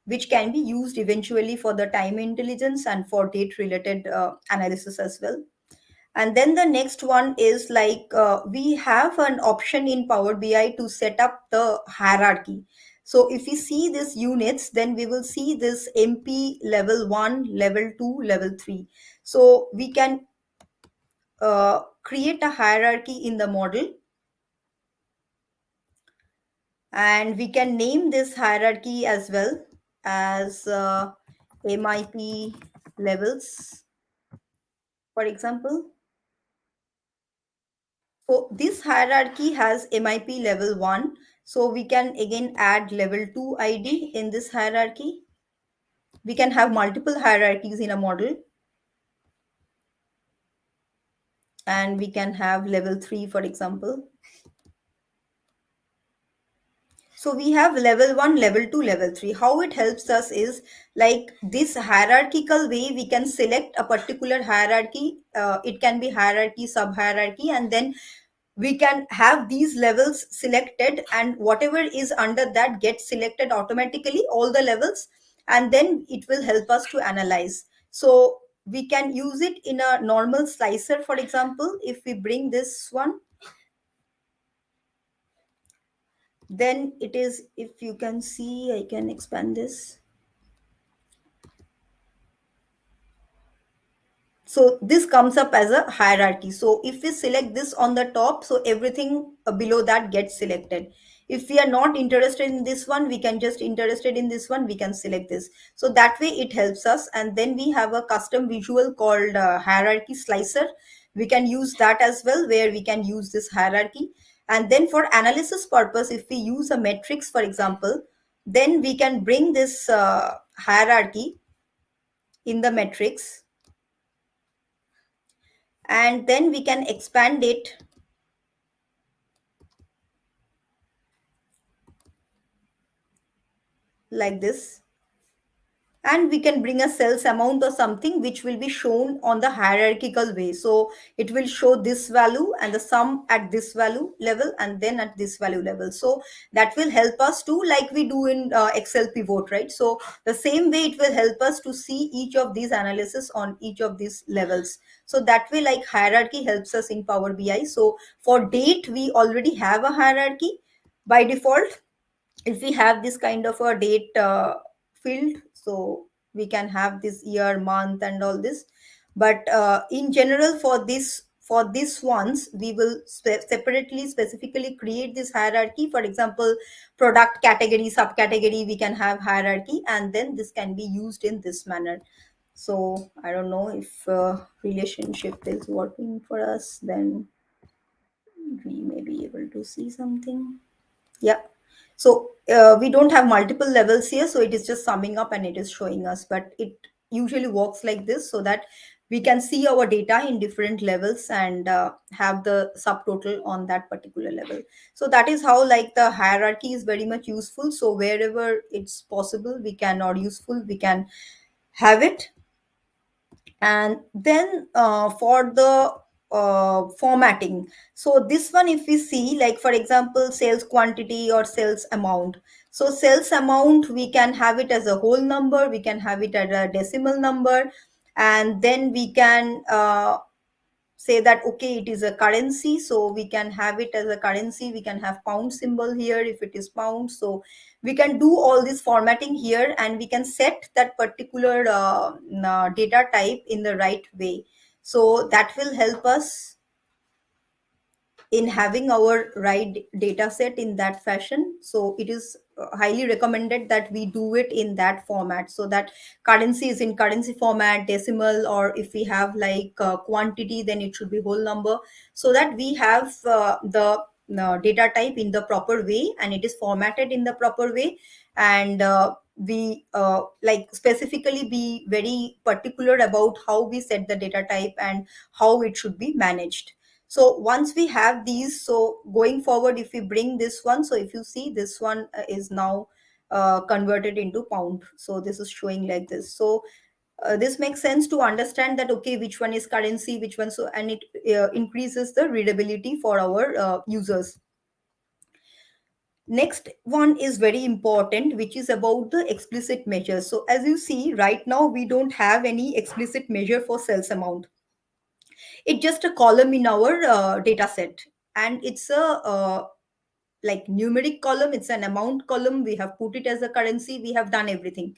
which can be used eventually for the time intelligence and for date related analysis as well. And then the next one is like we have an option in Power BI to set up the hierarchy. So if we see this units, then we will see this MP level 1, level 2, level 3. So we can create a hierarchy in the model, and we can name this hierarchy as well as MIP levels, for example. So this hierarchy has MIP level 1. So we can again add level 2 ID in this hierarchy. We can have multiple hierarchies in a model. And we can have level 3, for example. So we have level 1, level 2, level 3. How it helps us is like this hierarchical way, we can select a particular hierarchy. It can be hierarchy, sub hierarchy, and then we can have these levels selected, and whatever is under that gets selected automatically, all the levels, and then it will help us to analyze. So we can use it in a normal slicer, for example. If we bring this one, then it is, if you can see, I can expand this. So this comes up as a hierarchy. So if we select this on the top, so everything below that gets selected. If we are not interested in this one, we can just interested in this one, we can select this. So that way it helps us. And then we have a custom visual called hierarchy slicer. We can use that as well, where we can use this hierarchy. And then for analysis purpose, if we use a matrix, for example, then we can bring this hierarchy in the matrix, and then we can expand it like this. and we can bring a sales amount or something which will be shown on the hierarchical way. So it will show this value and the sum at this value level and then at this value level. So that will help us to, like we do in excel pivot, right? So the same way it will help us to see each of these analysis on each of these levels. So that way, like, hierarchy helps us in Power BI. So for date we already have a hierarchy by default. If we have this kind of a date field, so we can have this year, month and all this. But in general, for this ones we will separately specifically create this hierarchy. For example, product category, subcategory, we can have hierarchy, and then this can be used in this manner. So I don't know if relationship is working for us, then we may be able to see something. Yeah. So we don't have multiple levels here, so it is just summing up and it is showing us. But it usually works like this so that we can see our data in different levels and have the subtotal on that particular level. So that is how, like, the hierarchy is very much useful. So wherever it's possible, we can, or useful, we can have it. And then for the formatting, so this one, if we see, like, for example, sales quantity or sales amount. So sales amount, we can have it as a whole number, we can have it at a decimal number, and then we can say that okay, it is a currency, so we can have it as a currency. We can have pound symbol here if it is pound. So we can do all this formatting here, and we can set that particular data type in the right way. So that will help us in having our right data set in that fashion. So it is highly recommended that we do it in that format, so that currency is in currency format, decimal, or if we have like quantity, then it should be whole number, so that we have the data type in the proper way and it is formatted in the proper way. And we like specifically be very particular about how we set the data type and how it should be managed. So once we have these, so going forward, if we bring this one, so if you see, this one is now converted into pound. So this is showing like this. So this makes sense to understand that okay, which one is currency, which one. So, and it increases the readability for our users. Next one is very important, which is about the explicit measures. So as you see right now, we don't have any explicit measure for sales amount. It's just a column in our data set, and it's a like numeric column. It's an amount column. We have put it as a currency. We have done everything,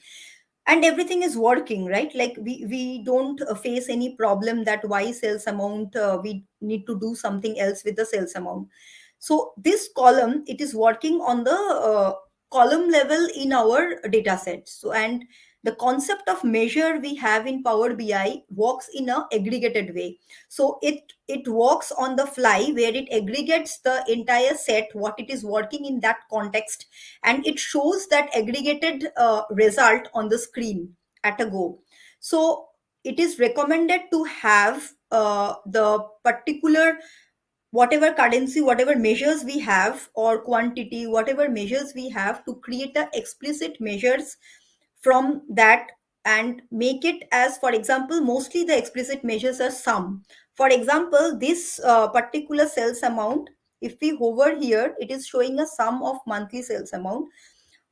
and everything is working, right? Like we don't face any problem that why sales amount, we need to do something else with the sales amount. So this column, it is working on the column level in our data set. So, and the concept of measure we have in Power BI works in a aggregated way. So it works on the fly, where it aggregates the entire set, what it is working in that context, and it shows that aggregated result on the screen at a go. So it is recommended to have the particular, whatever currency, whatever measures we have, or quantity, whatever measures we have, to create a explicit measures from that and make it as, for example, mostly the explicit measures are sum. For example, this particular sales amount, if we hover here, it is showing a sum of monthly sales amount.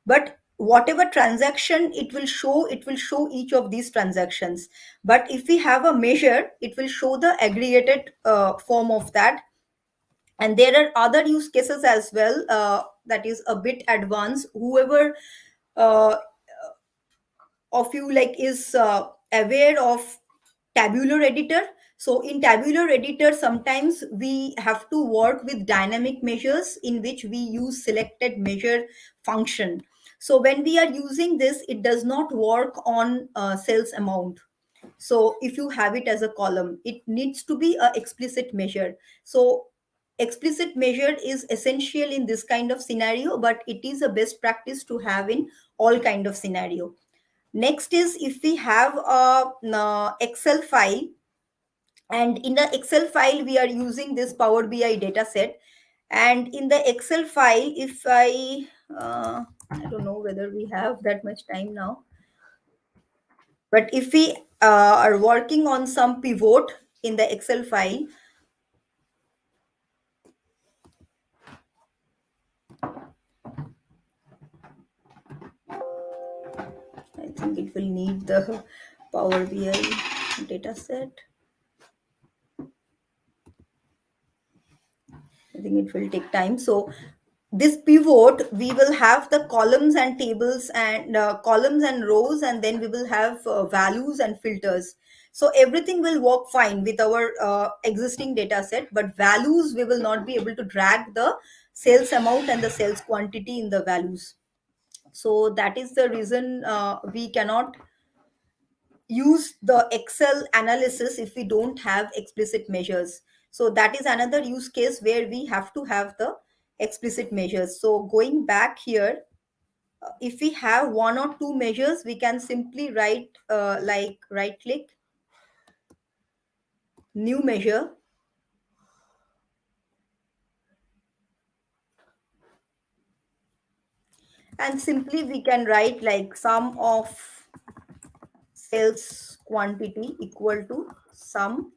But whatever transaction it will show, it will show each of these transactions. But if we have a measure, it will show the aggregated form of that. And there are other use cases as well, that is a bit advanced. Whoever uh, of you like is aware of tabular editor. So in tabular editor, sometimes we have to work with dynamic measures in which we use selected measure function. So when we are using this, it does not work on sales amount. So if you have it as a column, it needs to be a explicit measure. So explicit measure is essential in this kind of scenario, but it is a best practice to have in all kind of scenario. Next is, if we have a excel file, and in the excel file we are using this Power BI data set. And in the excel file, if I don't know whether we have that much time now. But if we are working on some pivot in the Excel file, I think it will need the Power BI data set. I think it will take time. So this pivot, we will have the columns and tables and columns and rows, and then we will have values and filters. So everything will work fine with our existing data set, but values, we will not be able to drag the sales amount and the sales quantity in the values. So that is the reason we cannot use the Excel analysis if we don't have explicit measures. So that is another use case where we have to have the explicit measures. So going back here, if we have one or two measures, we can simply write like right click, new measure, and simply we can write like sum of sales quantity equal to sum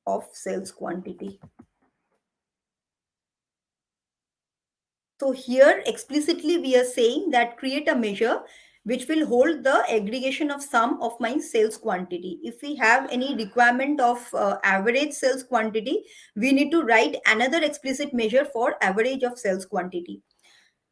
of sales quantity. So here explicitly we are saying that create a measure which will hold the aggregation of sum of my sales quantity. If we have any requirement of average sales quantity, we need to write another explicit measure for average of sales quantity.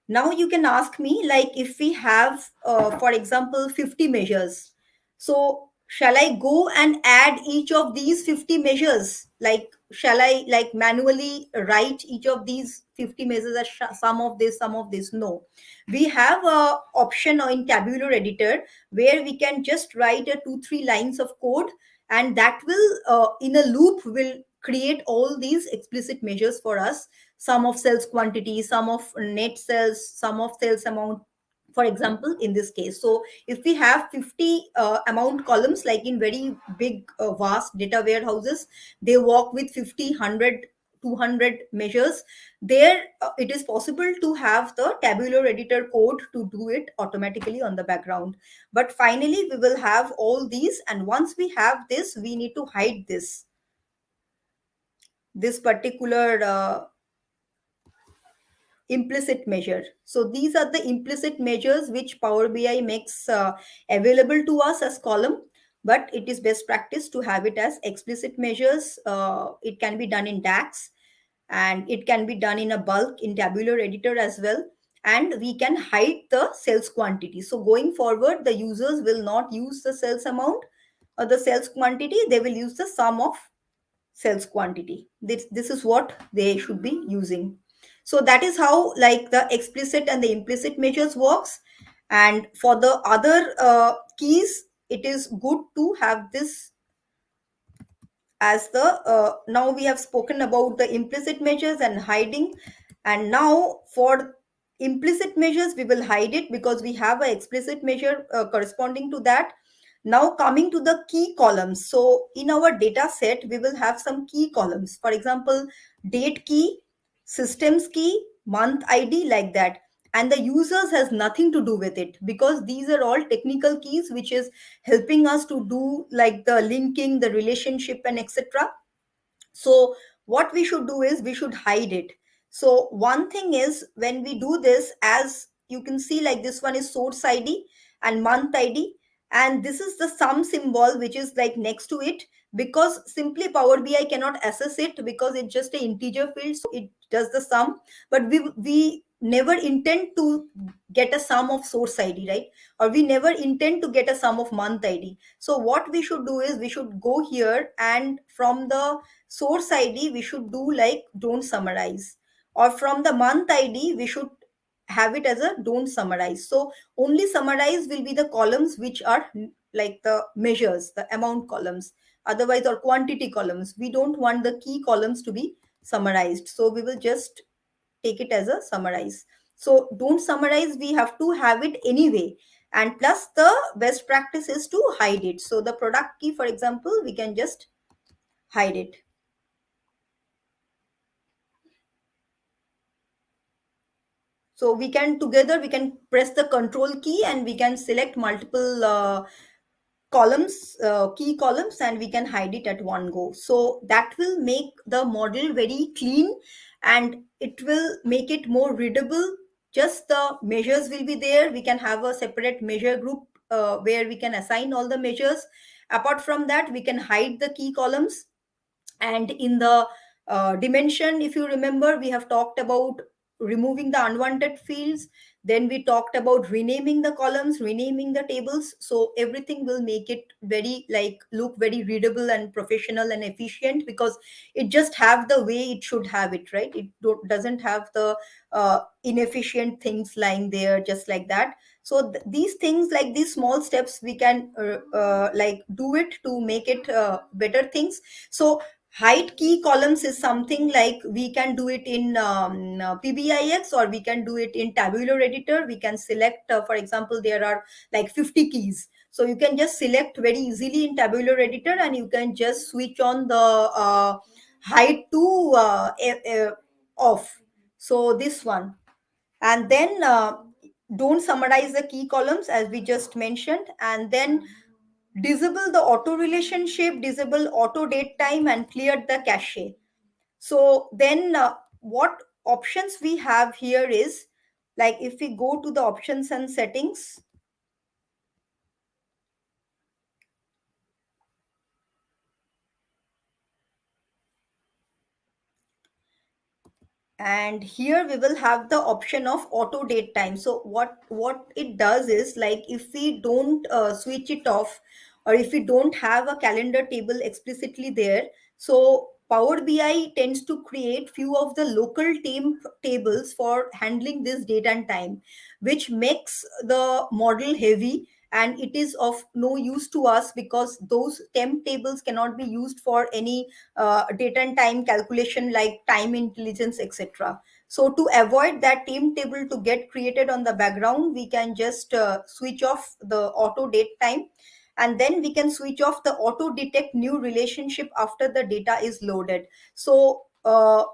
Now you can ask me, like, if we have for example 50 measures, so shall I go and add each of these 50 measures? Like, shall I like manually write each of these 50 measures as sum of this, sum of this? No, we have a option in tabular editor where we can just write a 2 3 lines of code, and that will in a loop will create all these explicit measures for us: sum of sales quantity, sum of net sales, sum of sales amount, for example, in this case. So if we have 50 amount columns, like in very big vast data warehouses, they work with 50, 100, 200 measures. There it is possible to have the tabular editor code to do it automatically on the background. But finally we will have all these, and once we have this, we need to hide this particular implicit measure. So these are the implicit measures which Power BI makes available to us as column, but it is best practice to have it as explicit measures. It can be done in DAX, and it can be done in a bulk in tabular editor as well. And we can hide the sales quantity. So going forward, the users will not use the sales amount or the sales quantity, they will use the sum of sales quantity. This is what they should be using. So that is how like the explicit and the implicit measures works. And for the other keys, it is good to have this as the now we have spoken about the implicit measures and hiding. And now for implicit measures, we will hide it because we have an explicit measure corresponding to that. Now coming to the key columns, so in our data set we will have some key columns, for example date key, systems key, month id, like that. And the users has nothing to do with it because these are all technical keys which is helping us to do like the linking, the relationship, and etc. So what we should do is we should hide it. So one thing is, when we do this, as you can see, like this one is source id and month id, and this is the sum symbol which is like next to it, because simply Power BI cannot assess it because it's just an integer field, so it does the sum. But we never intend to get a sum of source id, right? Or we never intend to get a sum of month id. So what we should do is we should go here, and from the source id we should do like don't summarize, or from the month id we should have it as a don't summarize. So only summarize will be the columns which are like the measures, the amount columns, otherwise, or quantity columns. We don't want the key columns to be summarized, so we will just take it as a summarize. So don't summarize, we have to have it anyway. And plus the best practice is to hide it. So the product key, for example, we can just hide it. So we can together, we can press the control key and we can select multiple columns, key columns, and we can hide it at one go. So that will make the model very clean and it will make it more readable. Just the measures will be there. We can have a separate measure group where we can assign all the measures. Apart from that, we can hide the key columns. And in the dimension, if you remember, we have talked about removing the unwanted fields. Then we talked about renaming the columns, renaming the tables. So everything will make it very like look very readable and professional and efficient, because it just have the way it should have it, right? It doesn't have the inefficient things lying there just like that. So these things, like these small steps, we can like do it to make it better things. So hide key columns is something like we can do it in PBIX, or we can do it in tabular editor. We can select, for example, there are like 50 keys. So you can just select very easily in tabular editor and you can just switch on the hide to off. So this one. And then don't summarize the key columns as we just mentioned. And then disable the auto relationship, disable auto date time, and clear the cache. So then what options we have here is, like if we go to the options and settings, and here we will have the option of auto date time. So what it does is, like if we don't switch it off, or if we don't have a calendar table explicitly there, so Power BI tends to create few of the local tables for handling this date and time, which makes the model heavy, and it is of no use to us because those temp tables cannot be used for any date and time calculation like time intelligence, etc. So to avoid that team table to get created on the background, we can just switch off the auto date time, and then we can switch off the auto detect new relationship after the data is loaded. So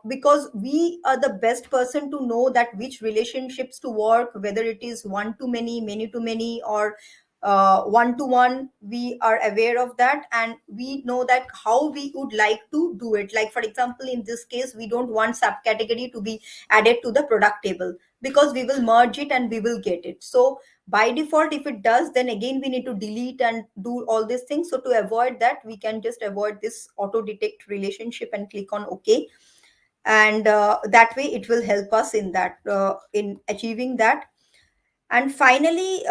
because we are the best person to know that which relationships to work, whether it is one to many to many, or one to one, we are aware of that, and we know that how we would like to do it. Like for example, in this case, we don't want subcategory to be added to the product table, because we will merge it and we will get it. So by default, if it does, then again we need to delete and do all these things. So to avoid that, we can just avoid this auto detect relationship and click on OK. And that way it will help us in that, in achieving that. And finally,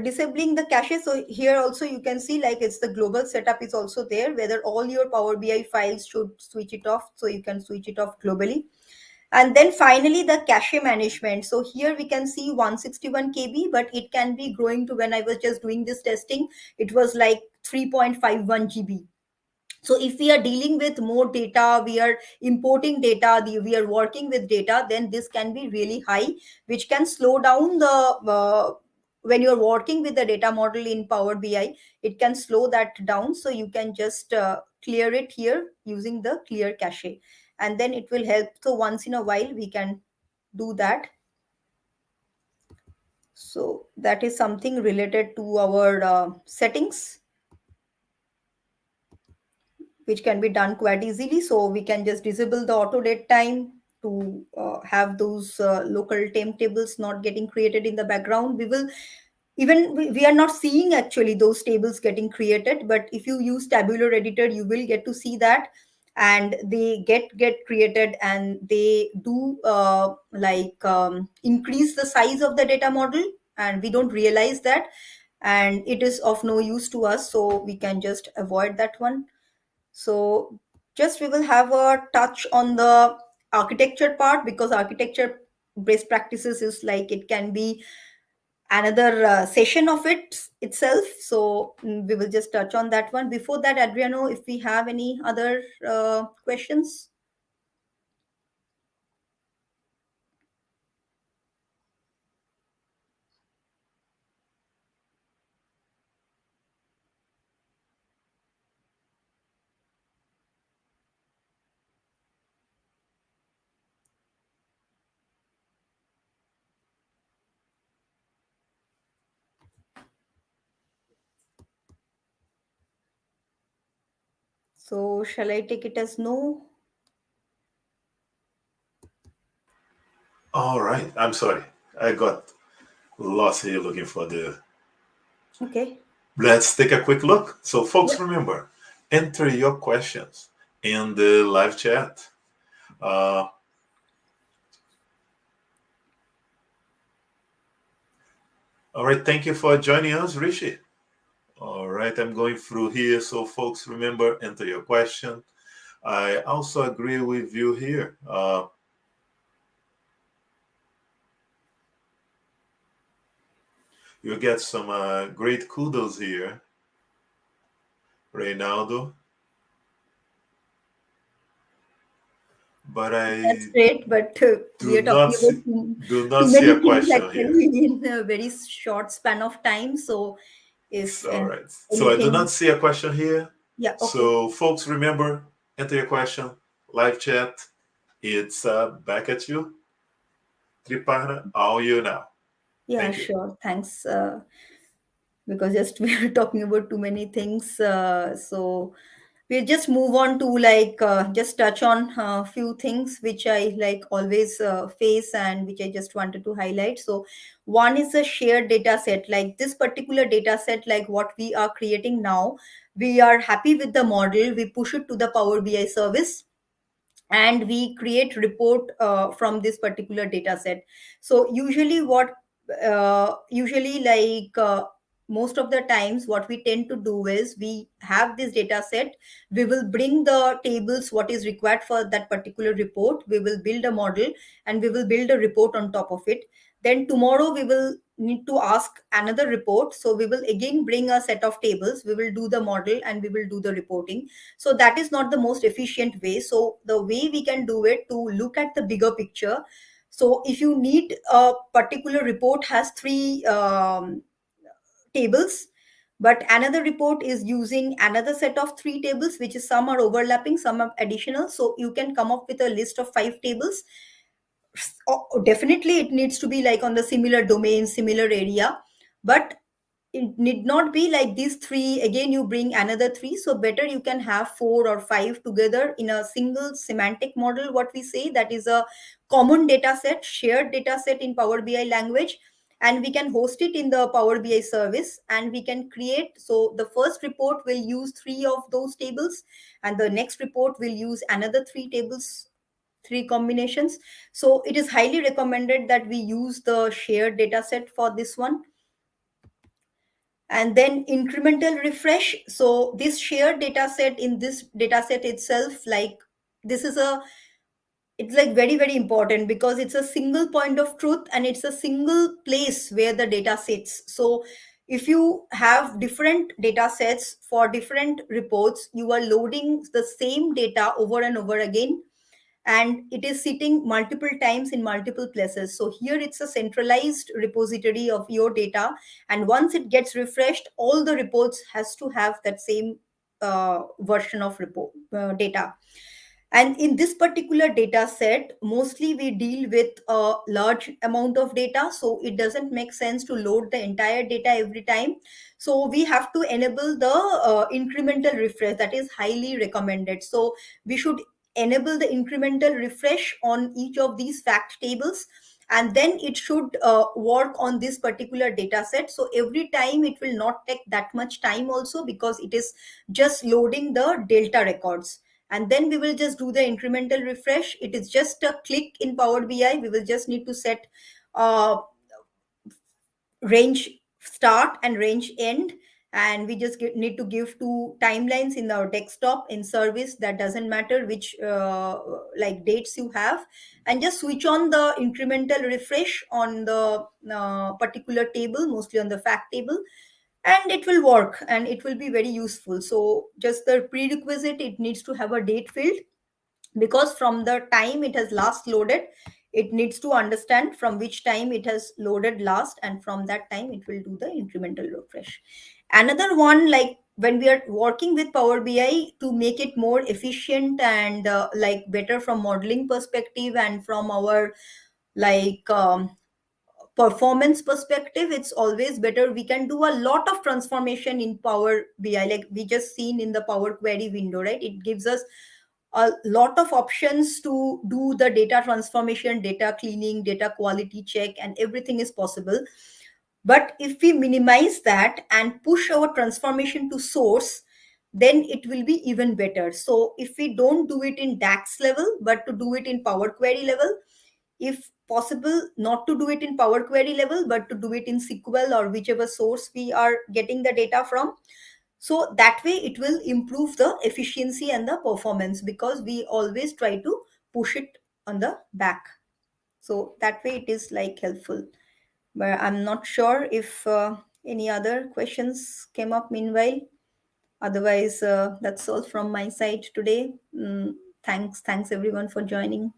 disabling the cache. So here also you can see, like it's the global setup is also there, whether all your Power BI files should switch it off, so you can switch it off globally. And then finally the cache management. So here we can see 161 KB, but it can be growing to, when I was just doing this testing, it was like 3.51 GB. So if we are dealing with more data, we are importing data, we are working with data, then this can be really high, which can slow down the when you're working with the data model in Power BI, it can slow that down. So you can just clear it here using the clear cache, and then it will help. So once in a while we can do that. So that is something related to our settings, which can be done quite easily. So we can just disable the auto date time to have those local temp tables not getting created in the background. We will even we are not seeing actually those tables getting created, but if you use tabular editor, you will get to see that, and they get created, and they do increase the size of the data model, and we don't realize that, and it is of no use to us, so we can just avoid that one. So just we will have a touch on the architecture part, because architecture best practices is like it can be another session of it itself. So we will just touch on that one. Before that, Adriano, if we have any other questions. So shall I take it as no? All right. I'm sorry. I got lost here looking for the. Okay. Let's take a quick look. So, folks, Yep. remember, enter your questions in the live chat. Uh, all right. Thank you for joining us, Rishi. All right. I'm going through here. So, folks, remember, enter your question. I also agree with you here. You get some great kudos here, Reynaldo. But That's I great, but we do are talking not about see, do not too see many a things question here. actually in a very short span of time. So if All right. So I do not anything, see a question here. yeah, okay. So folks, remember, enter your question, live chat. It's back at you. Triparna, all you now. Yeah, Thank you. sure. Thanks. Because just we are talking about too many things. So we'll just move on to like just touch on a few things which I like always face and which I just wanted to highlight. So one is a shared data set. Like this particular data set, like what we are creating now, we are happy with the model. We push it to the Power BI service and we create report from this particular data set. So usually what usually like most of the times what we tend to do is we have this data set, we will bring the tables what is required for that particular report, we will build a model and we will build a report on top of it. Then tomorrow we will need to ask another report, so we will again bring a set of tables, we will do the model and we will do the reporting. So that is not the most efficient way. So the way we can do it to look at the bigger picture, so if you need a particular report has three tables, but another report is using another set of three tables, which is some are overlapping, some are additional, so you can come up with a list of five tables. Definitely it needs to be like on the similar domain, similar area, but it need not be like these three again you bring another three. So better you can have four or five together in a single semantic model, what we say, that is a common data set, shared data set in Power BI language, and we can host it in the Power BI service and we can create. So the first report will use three of those tables and the next report will use another three tables, three combinations. So it is highly recommended that we use the shared data set for this one. And then incremental refresh, so this shared data set, in this data set itself, like this is a, it's like very very important because it's a single point of truth and it's a single place where the data sits. So if you have different data sets for different reports, you are loading the same data over and over again, and it is sitting multiple times in multiple places. So here it's a centralized repository of your data, and once it gets refreshed, all the reports has to have that same version of report data. And in this particular data set, mostly we deal with a large amount of data, so it doesn't make sense to load the entire data every time. So we have to enable the incremental refresh, that is highly recommended. So we should enable the incremental refresh on each of these fact tables, and then it should work on this particular data set. So every time it will not take that much time also, because it is just loading the delta records. And then we will just do the incremental refresh. It is just a click in Power BI. We will just need to set uh, range start and range end, and we just need to give two timelines in our desktop in service, that doesn't matter which like dates you have, and just switch on the incremental refresh on the particular table, mostly on the fact table, and it will work and it will be very useful. So just the prerequisite, it needs to have a date field, because from the time it has last loaded, it needs to understand from which time it has loaded last, and from that time it will do the incremental refresh. Another one, like when we are working with Power BI to make it more efficient and like better from modeling perspective and from our like performance perspective, it's always better. We can do a lot of transformation in Power BI, like we just seen in the Power Query window, right? It gives us a lot of options to do the data transformation, data cleaning, data quality check, and everything is possible. But if we minimize that and push our transformation to source, then it will be even better. So if we don't do it in DAX level, but to do it in Power Query level, if possible, not to do it in Power Query level, but to do it in SQL or whichever source we are getting the data from. So that way it will improve the efficiency and the performance, because we always try to push it on the back. So that way it is like helpful. But I'm not sure if any other questions came up meanwhile. Otherwise, that's all from my side today. Thanks everyone for joining.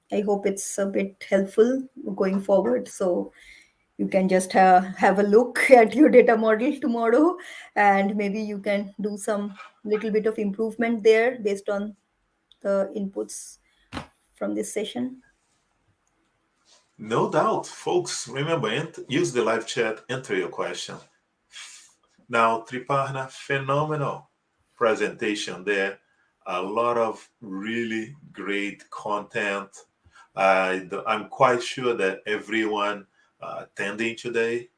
I hope it's a bit helpful going forward. So you can just have a look at your data model tomorrow, and maybe you can do some little bit of improvement there based on the inputs from this session. No doubt, folks. Remember, use the live chat, enter your question. Now, Triparna, phenomenal presentation there. A lot of really great content. I'm quite sure that everyone attending today,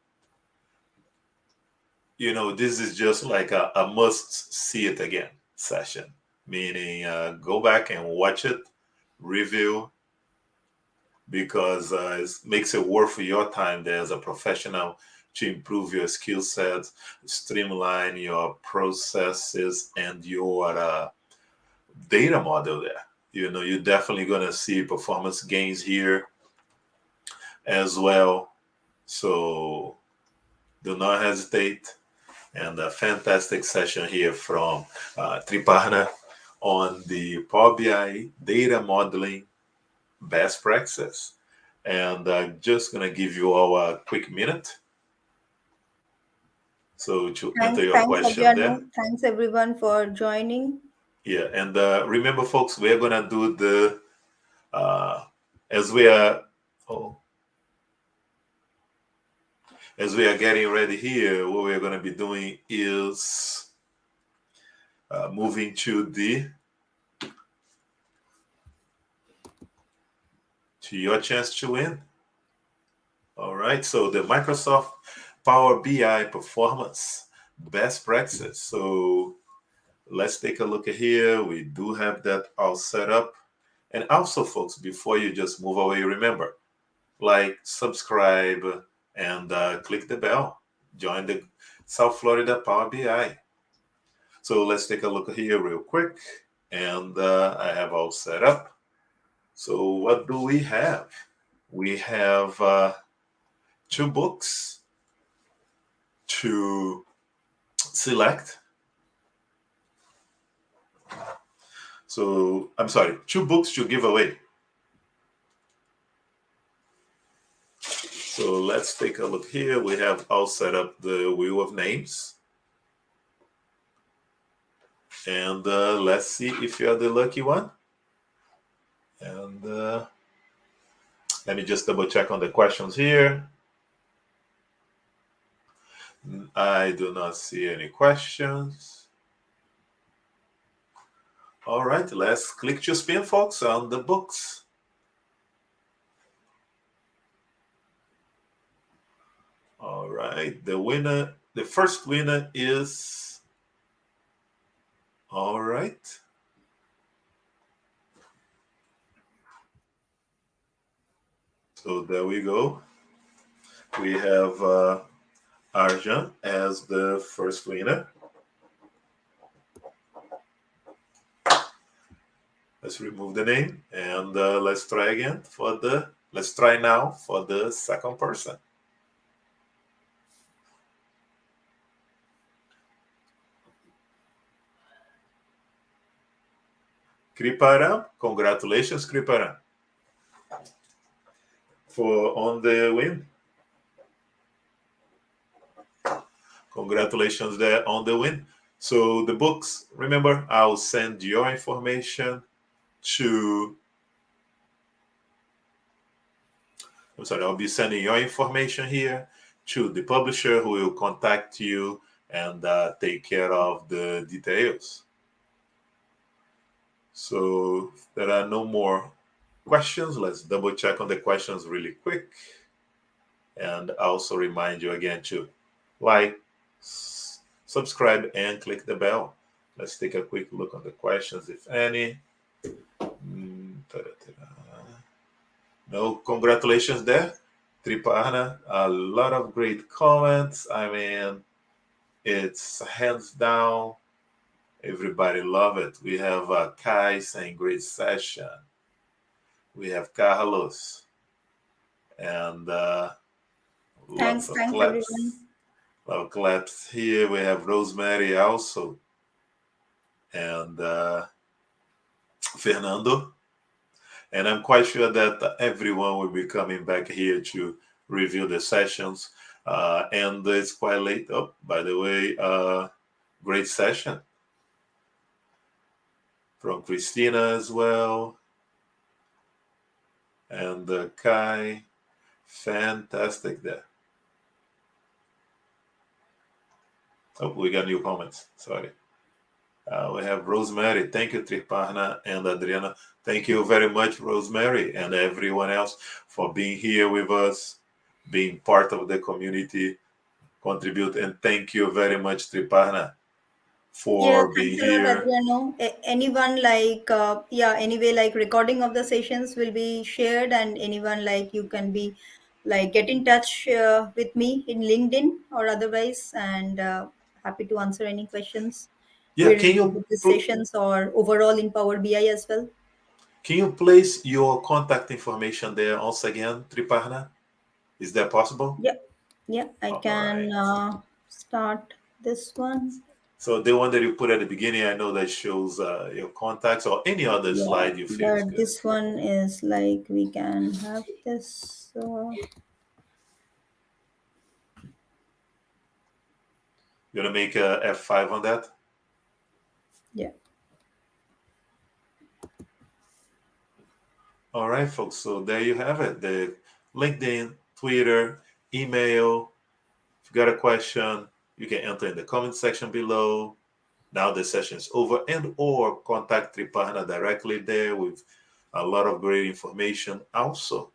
this is just like a must see it again session, meaning go back and watch it, review, because it makes it worth your time there as a professional to improve your skill sets, streamline your processes and your data model there. You're definitely going to see performance gains here as well. So do not hesitate. And a fantastic session here from Triparna on the Power BI data modeling best practices. And I'm just going to give you all a quick minute. So to enter your Thanks, question there. Adriano. Thanks everyone for joining. Yeah, and remember, folks, we're going to do the, as we are, as we are getting ready here, what we're going to be doing is moving to your chance to win. All right, so the Microsoft Power BI performance best practices. So let's take a look at here. We do have that all set up. And also, folks, before you just move away, remember, like, subscribe, and click the bell. Join the South Florida Power BI. So let's take a look here real quick. And I have all set up. So what do we have? We have 2 books to select. So I'm sorry, 2 books to give away. So let's take a look here. We have all set up the wheel of names. And let's see if you're the lucky one. And let me just double check on the questions here. I do not see any questions. All right, let's click to spin, folks, on the books. All right, the first winner is, all right. So there we go. We have Arjan as the first winner. Let's remove the name and let's try again let's try now for the second person. Kriparam, congratulations, Kriparam, on the win. Congratulations there on the win. So the books, remember, I'll send your information to I'm sorry, I'll be sending your information here to the publisher who will contact you and take care of the details. So if there are no more questions, let's double check on the questions really quick. And I also remind you again to like, subscribe, and click the bell. Let's take a quick look on the questions, if any. No congratulations there, Triparna. A lot of great comments. I mean, it's hands down. Everybody love it. We have Kai saying great session. We have Carlos and lots Thanks, of thanks claps. everyone. A lot of claps here. We have Rosemary also and Fernando. And I'm quite sure that everyone will be coming back here to review the sessions. And it's quite late. Oh, by the way, great session from Christina as well. And Kai, fantastic there. Oh, we got new comments. Sorry. We have Rosemary. Thank you, Triparna and Adriana. Thank you very much, Rosemary, and everyone else for being here with us, being part of the community, contribute. And thank you very much, Triparna, Yeah, for being thanks a lot, here. Adriano. Anyone like, yeah, anyway, like recording of the sessions will be shared, and anyone like you can be like get in touch with me in LinkedIn or otherwise, and happy to answer any questions Yeah, related to the sessions or overall in Power BI as well. can you place your contact information there once again, Triparna? Is that possible? Yeah, yeah, I All can right. start this one. So the one that you put at the beginning, I know that shows your contacts, or any other Yeah, slide you feel is but good. this one is like we can have this. You want to make a F5 on that? Yeah. All right, folks. So there you have it. The LinkedIn, Twitter, email. If you got a question, you can enter in the comment section below. Now the session is over, and or contact Triparna directly there with a lot of great information. Also,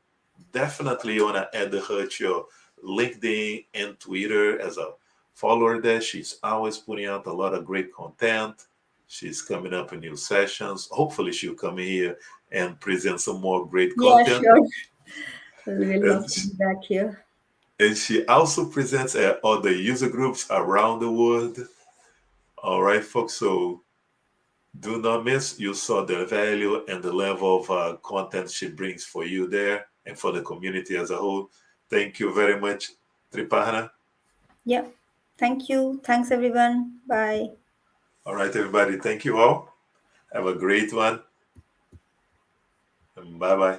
definitely you want to add her to your LinkedIn and Twitter as a follower there. She's always putting out a lot of great content. She's coming up in new sessions. Hopefully she'll come here and present some more great Yeah, content. sure. We'll love And to be back here. she also presents at other user groups around the world. All right, folks. So do not miss. You saw the value and the level of content she brings for you there and for the community as a whole. Thank you very much, Triparna. Yeah. Thank you. Thanks, everyone. Bye. All right, everybody. Thank you all. Have a great one. Bye bye.